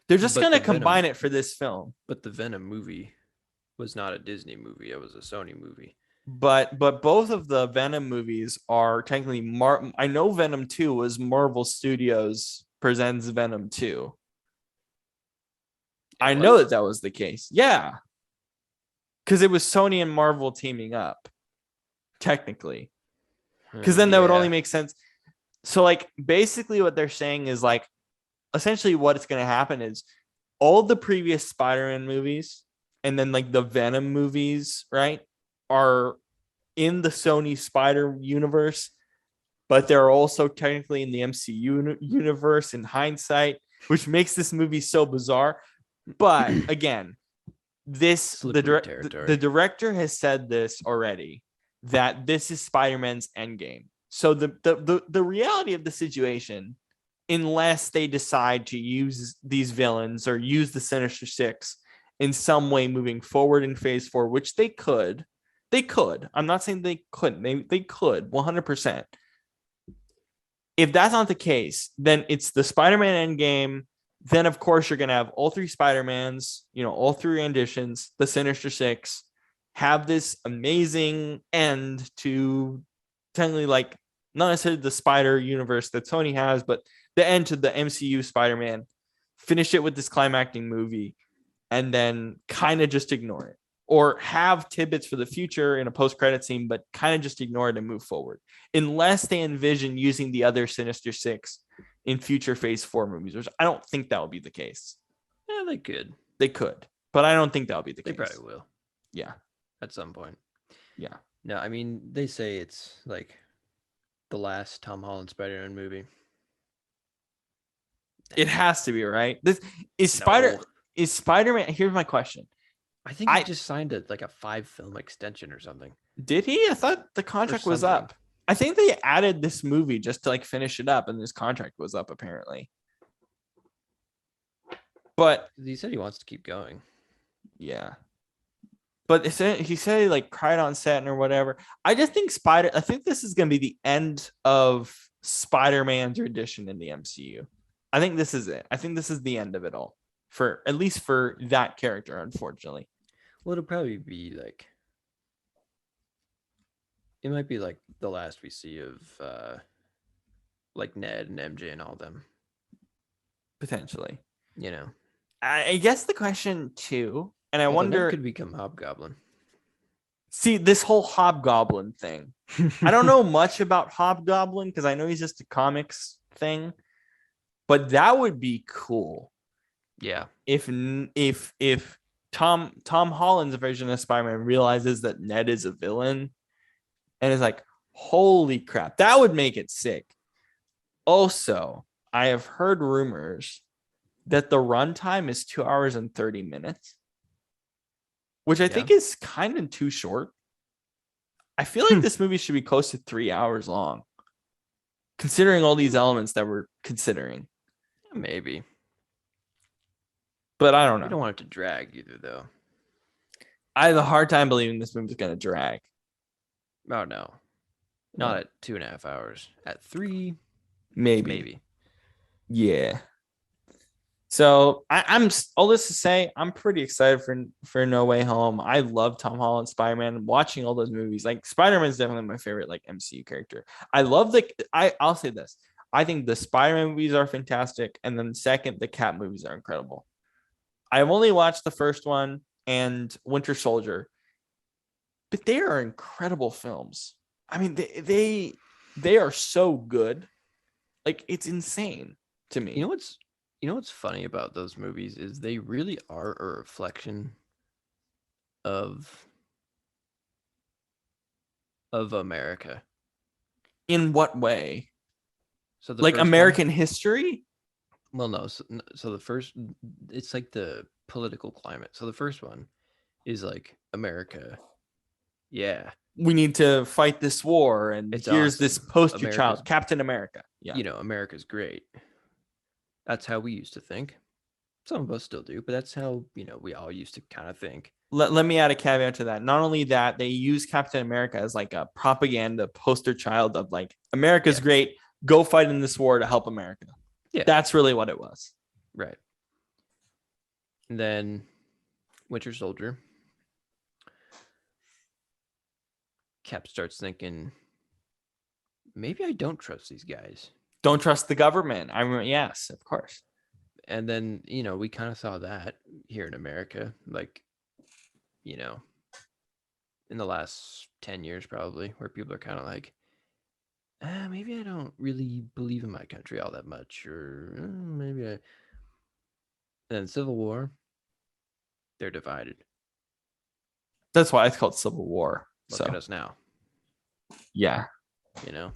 They're just going to combine it for this film. But the Venom movie was not a Disney movie. It was a Sony movie. But both of the Venom movies are technically I know Venom 2 was Marvel Studios presents Venom 2. I know that was the case. Yeah. Because it was Sony and Marvel teaming up, technically. Because then that would only make sense. So like basically what they're saying is like, essentially what it's going to happen is all the previous Spider-Man movies and then like the Venom movies, right, are in the Sony Spider universe, but they're also technically in the MCU universe in hindsight, which makes this movie so bizarre. But again, the director has said this already, that this is Spider-Man's endgame. So the reality of the situation, unless they decide to use these villains or use the Sinister Six in some way moving forward in Phase 4, which they could. I'm not saying they couldn't. They could 100%. If that's not the case, then it's the Spider-Man Endgame. Then, of course, you're going to have all three Spider-Mans, all three renditions, the Sinister Six, have this amazing end to technically, like, not necessarily the Spider universe that Sony has, but the end to the MCU Spider-Man. Finish it with this climactic movie and then kind of just ignore it. Or have tidbits for the future in a post-credit scene, but kind of just ignore it and move forward. Unless they envision using the other Sinister Six in future Phase 4 movies, which I don't think that will be the case. Yeah, they could. They could, but I don't think that'll be the case. They probably will. Yeah. At some point. Yeah. No, I mean, they say it's like the last Tom Holland Spider-Man movie. It has to be, right? This is Spider-Man. Here's my question. I think he just signed a 5-film extension or something. Did he? I thought the contract was up. I think they added this movie just to finish it up, and this contract was up apparently. But he said he wants to keep going. Yeah. But he said he cried on set or whatever. I just think I think this is going to be the end of Spider-Man's rendition in the MCU. I think this is it. I think this is the end of it all, at least for that character, unfortunately. Well, it'll probably be it might be the last we see of Ned and MJ and all them. Potentially. I guess the question too, and I wonder, Ned could become Hobgoblin. See, this whole Hobgoblin thing. I don't know much about Hobgoblin because I know he's just a comics thing, but that would be cool. Yeah. If Tom Holland's version of Spider-Man realizes that Ned is a villain and is like, holy crap, that would make it sick. Also, I have heard rumors that the runtime is 2 hours and 30 minutes, which I think is kind of too short. I feel like this movie should be close to 3 hours long, considering all these elements that we're considering. Maybe. But I don't know. I don't want it to drag either, though. I have a hard time believing this movie's going to drag. Oh, no. Not at 2.5 hours. At 3, maybe. Yeah. So I'm all this to say, I'm pretty excited for No Way Home. I love Tom Holland Spider-Man. Watching all those movies, Spider-Man is definitely my favorite MCU character. I love I'll say this. I think the Spider-Man movies are fantastic, and then second, the Cap movies are incredible. I've only watched the first one and Winter Soldier, but they are incredible films. I mean, they are so good. It's insane to me. You know what's funny about those movies is they really are a reflection of America. In what way? So American history? Well, no. So the first, it's the political climate. So the first one is America. Yeah. We need to fight this war, and here's awesome. this poster child, Captain America. Yeah. America's great. That's how we used to think. Some of us still do, but that's how, we all used to kind of think. Let me add a caveat to that. Not only that, they use Captain America as a propaganda poster child of America's great. Go fight in this war to help America. Yeah. That's really what it was. Right. And then Winter Soldier. Cap starts thinking, maybe I don't trust these guys. Don't trust the government. Yes, of course. And then, we kind of saw that here in America, in the last 10 years, probably, where people are kind of maybe I don't really believe in my country all that much, or maybe And then Civil War, they're divided. That's why it's called Civil War. Look at us now. Yeah. You know?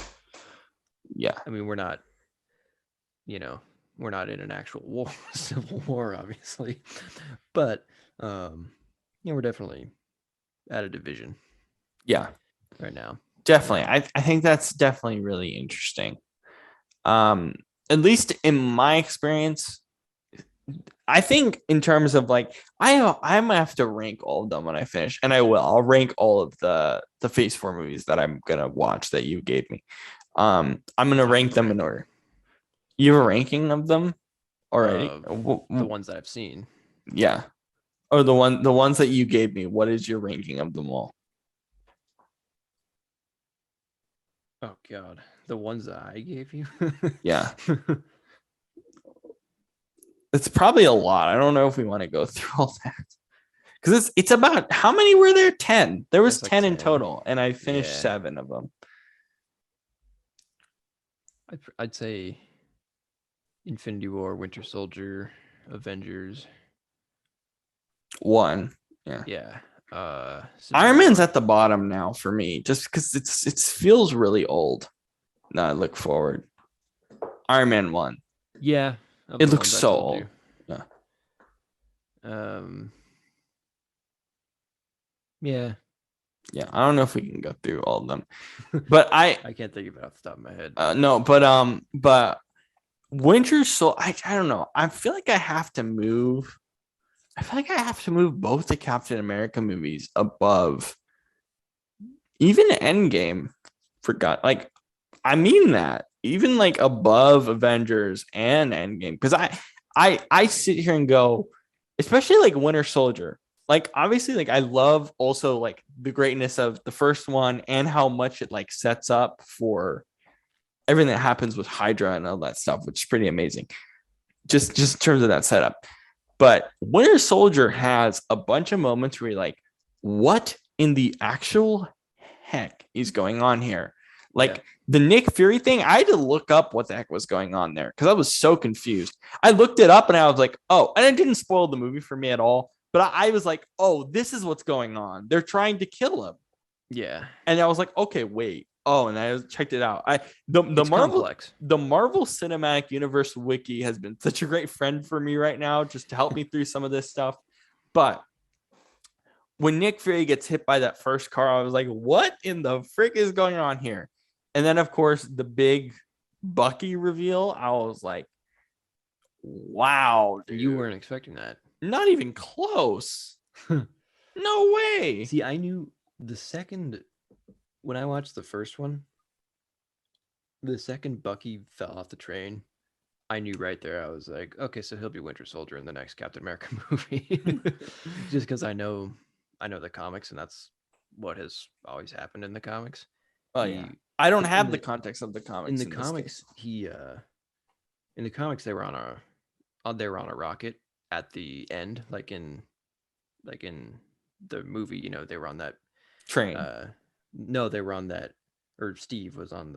Yeah. I mean, we're not in an actual war, civil war, obviously. But we're definitely at a division. Yeah. Right now. Definitely. I think that's definitely really interesting. At least in my experience, I think in terms of like I'm gonna have to rank all of them when I finish, and I will. I'll rank all of the Phase 4 movies that I'm gonna watch that you gave me. I'm gonna rank them in order. You have a ranking of them already? The ones that I've seen. Yeah. Or the ones that you gave me. What is your ranking of them all? Oh God, the ones that I gave you. Yeah. It's probably a lot. I don't know if we want to go through all that. Because it's about how many were there? 10. There was like 10 in 10. total, and I finished 7 of them. I'd say Infinity War, Winter Soldier, Avengers. 1. Yeah. Yeah. Iron Man's at the bottom now for me, just because it feels really old. Now I look forward. Iron Man 1. Yeah. It looks so old. Yeah. Yeah. Yeah. I don't know if we can go through all of them, but I can't think of it off the top of my head. No, but Winter Soldier. I don't know. I feel like I have to move. I feel like I have to move both the Captain America movies above even Endgame. Forgot. Like, I mean that even like above Avengers and Endgame, because I sit here and go, especially like Winter Soldier. Like, obviously, like I love also like the greatness of the first one and how much it like sets up for everything that happens with Hydra and all that stuff, which is pretty amazing. Just in terms of that setup. But Winter Soldier has a bunch of moments where you're like, what in the actual heck is going on here? Like the Nick Fury thing, I had to look up what the heck was going on there because I was so confused. I looked it up and I was like, oh, and it didn't spoil the movie for me at all. But I was like, oh, this is what's going on. They're trying to kill him. Yeah. And I was like, okay, wait. Oh, and I checked it out. The Marvel Cinematic Universe wiki has been such a great friend for me right now, just to help me through some of this stuff. But when Nick Fury gets hit by that first car, I was like, what in the frick is going on here? And then, of course, the big Bucky reveal, I was like, wow, dude. You weren't expecting that. Not even close. No way. See, I knew the second when I watched the first one, the second Bucky fell off the train, I knew right there. I was like, okay, so he'll be Winter Soldier in the next Captain America movie, just because I know the comics, and that's what has always happened in the comics. Oh yeah, I don't have the context of the comics. In the comics, in the comics they were on a rocket at the end, like in the movie. You know, they were on that train. No, they were on that, or Steve was on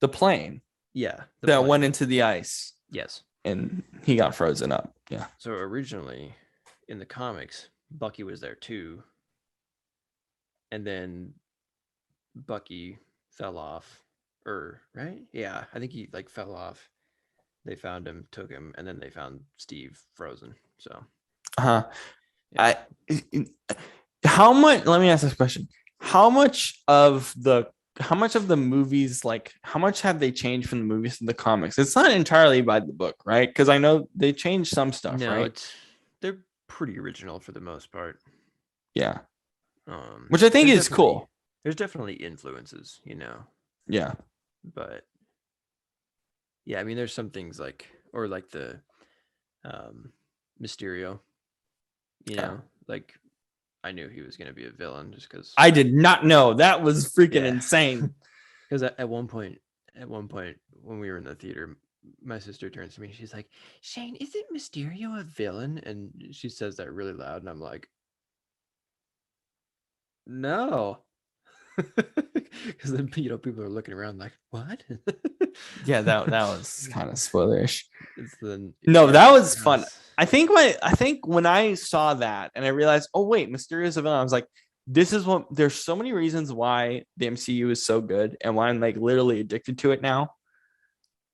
the plane. Yeah, that went into the ice. Yes, and he got frozen up. Yeah. So originally, in the comics, Bucky was there too, and then Bucky fell off, right? Yeah, I think he like fell off. They found him, took him, and then they found Steve frozen. So, yeah. How much? Let me ask this question: How much of the movies, like, how much have they changed from the movies to the comics? It's not entirely by the book, right? Because I know they changed some stuff, right? They're pretty original for the most part. Yeah. Which I think is cool. There's definitely influences, you know. Yeah. But yeah, I mean, there's some things like the Mysterio, you know, like I knew he was going to be a villain just because I did not know. That was freaking insane. Because at one point when we were in the theater, my sister turns to me and she's like, Shane, isn't Mysterio a villain? And she says that really loud, and I'm like, no. Because then, people are looking around like, what? Yeah, that was kind of spoilerish. It's the No, yeah, that was fun. it's- I think when I saw that and I realized, oh wait, Mysterio's a villain, I was like, this is what there's so many reasons why the MCU is so good and why I'm like literally addicted to it now.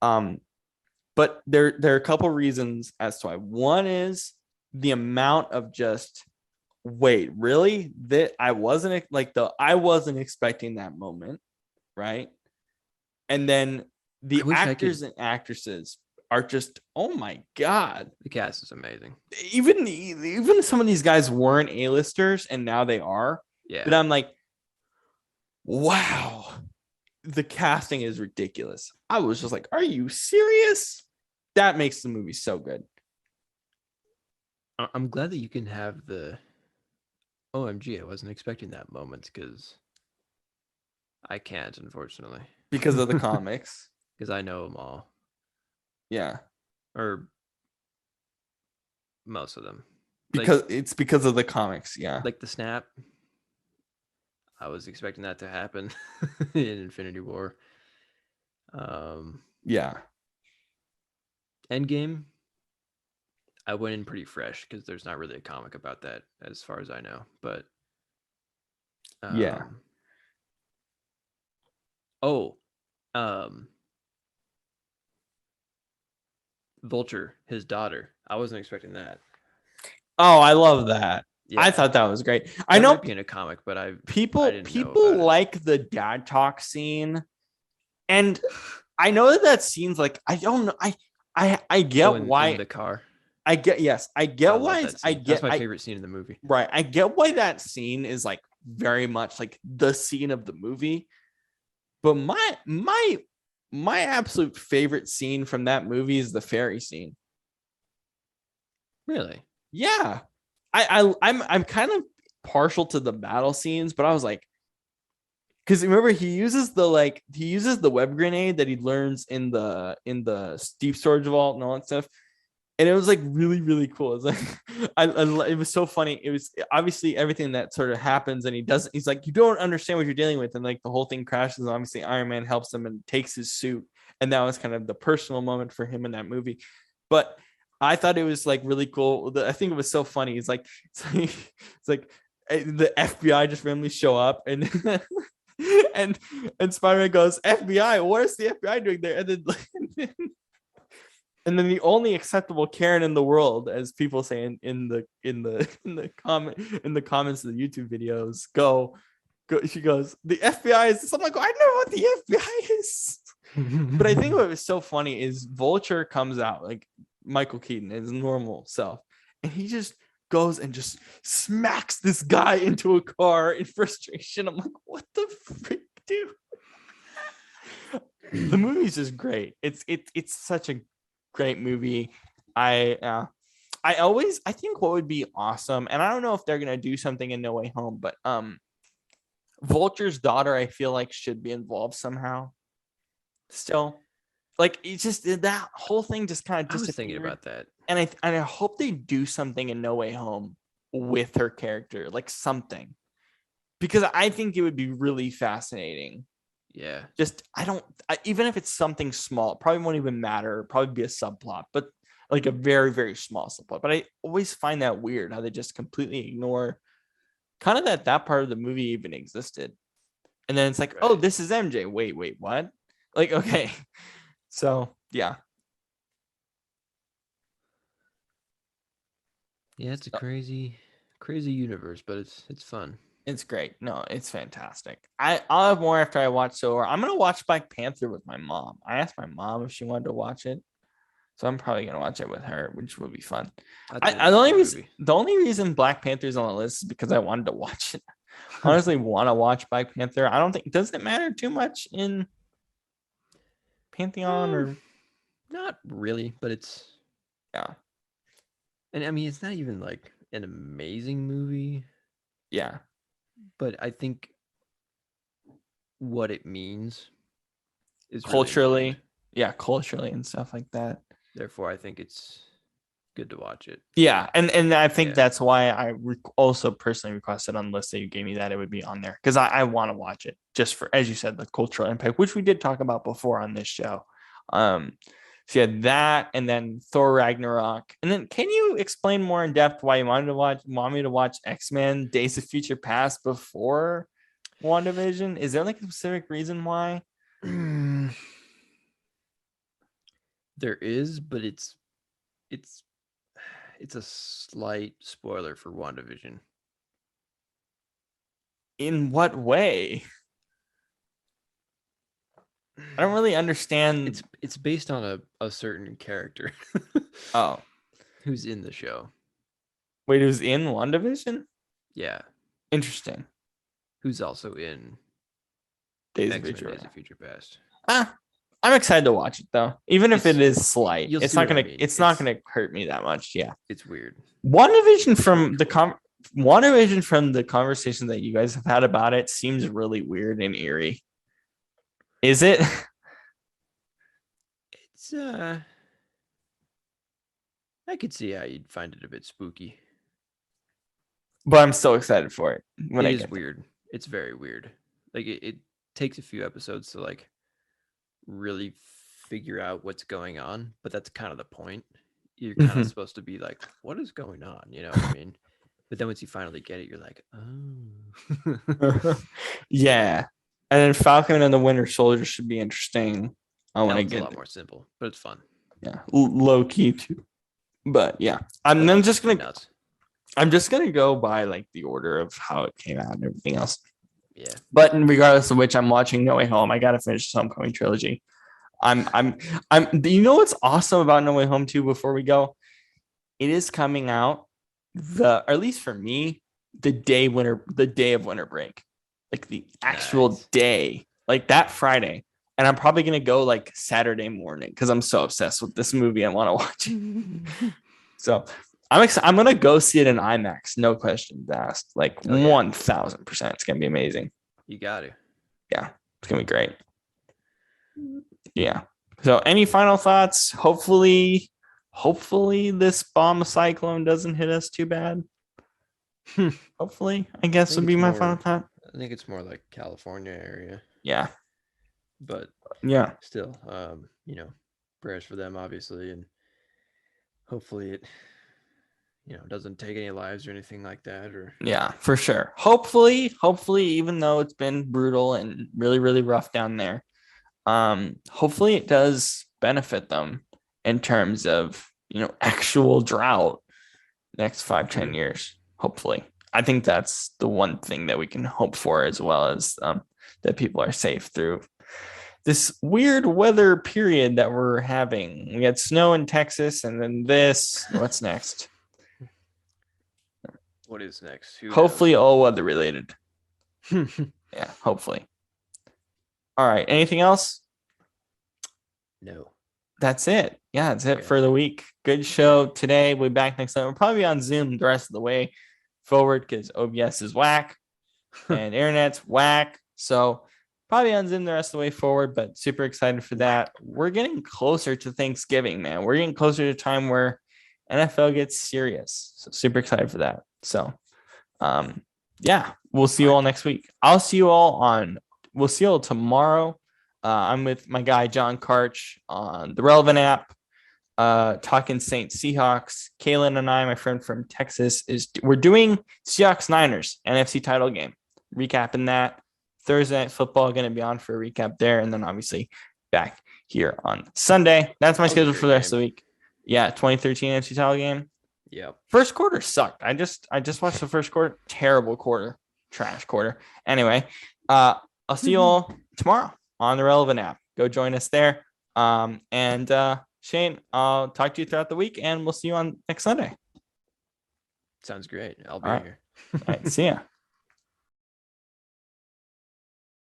But there are a couple reasons as to why. One is the amount of just wait, really? That I wasn't expecting that moment, right? And then I the wish I actors could. and actresses are just, oh my god. The cast is amazing. Even some of these guys weren't A-listers and now they are. Yeah. But I'm like, wow, the casting is ridiculous. I was just like, are you serious? That makes the movie so good. I'm glad that you can have the OMG. I wasn't expecting that moment because I can't, unfortunately, Because of the comics. because I know them all Yeah. or most of them. It's because of the comics. Yeah. Like the snap. I was expecting that to happen in Infinity War. Yeah. Endgame. I went in pretty fresh because there's not really a comic about that, as far as I know. But Yeah. Oh, Vulture, his daughter. I wasn't expecting that. Oh, I love that. Yeah, I thought that was great. I that know might be in a comic, but I people didn't know about it. like the dad talk scene, and I know that scene's like I don't know. I get in why the car. I get yes I I get love why that it's, I scene. get That's my I favorite scene in the movie. right I get why that scene is like very much like the scene of the movie, but my absolute favorite scene from that movie is the ferry scene. Really? Yeah, I'm kind of partial to the battle scenes, but I was like, because remember he uses the web grenade that he learns in the deep storage vault and all that stuff, and it was like really really cool. It's like it was so funny. It was obviously everything that sort of happens, and he's like, you don't understand what you're dealing with, and like the whole thing crashes. And obviously Iron Man helps him and takes his suit, and that was kind of the personal moment for him in that movie. But I thought it was like really cool. I think it was so funny. It's like the FBI just randomly show up and and Spider-Man goes, FBI, what is the FBI doing there? And then the only acceptable Karen in the world, as people say in the comments of the YouTube videos, go. She goes, the FBI is. I'm like, I know what the FBI is. But I think what was so funny is Vulture comes out like Michael Keaton, his normal self, and he just goes and just smacks this guy into a car in frustration. I'm like, what the freak, dude? The movie's just great. It's such a great movie. I think what would be awesome, and I don't know if they're gonna do something in No Way Home, but Vulture's daughter, I feel like should be involved somehow. Still, like it's just that whole thing just kind of I was thinking about that, and I hope they do something in No Way Home with her character, like something, because I think it would be really fascinating. Yeah. Just even if it's something small, it probably won't even matter. Probably be a subplot, but like a very very small subplot. But I always find that weird how they just completely ignore kind of that part of the movie even existed, and then it's like, oh, this is MJ. Wait, what? Like, okay, so yeah. Yeah, it's a crazy universe, but it's fun. It's great. No, it's fantastic. I'll have more after I watch Solar. I'm gonna watch Black Panther with my mom. I asked my mom if she wanted to watch it, so I'm probably gonna watch it with her, which would be fun. The only reason Black Panther is on the list is because I wanted to watch it. Honestly, want to watch Black Panther. I don't think does it matter too much in Pantheon or not really, but it's yeah. And I mean, it's not even like an amazing movie. Yeah. But I think what it means is culturally, really yeah, culturally and stuff like that. Therefore, I think it's good to watch it. Yeah, and I think that's why I also personally requested on the list that you gave me that it would be on there because I want to watch it just for, as you said, the cultural impact, which we did talk about before on this show. So you had that, and then Thor Ragnarok. And then can you explain more in depth why you want me to watch X-Men Days of Future Past before WandaVision? Is there like a specific reason why? There is, but it's a slight spoiler for WandaVision. In what way? I don't really understand. It's based on a certain character. Oh, who's in the show. wait, who's in WandaVision? Yeah. Interesting. Who's also in Days of X-Men Future. Days of Future Past. I'm excited to watch it though, even if it is slight. You'll It's see not what I gonna. mean. It's not gonna hurt me that much. Yeah. It's weird. WandaVision from the WandaVision from the conversation that you guys have had about it seems really weird and eerie. Is it? It's I could see how you'd find it a bit spooky. But I'm still excited for it. It is weird. It's very weird. Like it takes a few episodes to like really figure out what's going on, but that's kind of the point. You're kind of supposed to be like, what is going on? You know what I mean? But then once you finally get it, you're like, oh. Yeah. And then Falcon and the Winter Soldier should be interesting. I want to get a lot more simple, but it's fun. Yeah, low key too. But yeah, I'm just gonna go by like the order of how it came out and everything else. Yeah. But regardless of which, I'm watching No Way Home. I gotta finish the Homecoming trilogy. I'm. You know what's awesome about No Way Home 2 before we go? It is coming out or at least for me, the day of winter break, like the actual day, like that Friday. And I'm probably gonna go like Saturday morning because I'm so obsessed with this movie. I want to watch it. So I'm excited. I'm gonna go see it in IMAX, no questions asked. Like 1,000%, it's gonna be amazing. You got to. Yeah, it's gonna be great. Yeah. So, any final thoughts? Hopefully, this bomb cyclone doesn't hit us too bad. Hopefully, I guess would be my final thought. I think it's more like California area. Yeah. But yeah, still, prayers for them, obviously, and hopefully it, doesn't take any lives or anything like that. Or yeah, for sure. Hopefully, even though it's been brutal and really, really rough down there, hopefully it does benefit them in terms of actual drought next 5-10 years. Hopefully, I think that's the one thing that we can hope for, as well as that people are safe through this weird weather period that we're having. We had snow in Texas, and then this. What's next? What is next? Hopefully all weather related. Yeah, hopefully. All right. Anything else? No. That's it. Yeah, that's it for the week. Good show today. We'll be back next time. We'll probably be on Zoom the rest of the way forward because OBS is whack and internet's whack. So probably on Zoom the rest of the way forward, but super excited for that. We're getting closer to Thanksgiving, man. We're getting closer to a time where NFL gets serious. So super excited for that. So, we'll see you all next week. We'll see you all tomorrow. I'm with my guy, John Karch, on the Relevant app, talking Saints Seahawks. Kaylin and I, my friend from Texas, we're doing Seahawks Niners NFC title game, recapping that. Thursday Night Football going to be on for a recap there, and then obviously back here on Sunday. That's my schedule for the rest of the week. Yeah, 2013 NFC title game. Yeah. First quarter sucked. I just watched the first quarter. Terrible quarter. Trash quarter. Anyway, I'll see you all tomorrow on the Relevant app. Go join us there. And Shane, I'll talk to you throughout the week, and we'll see you on next Sunday. Sounds great. I'll be here. All right. See ya.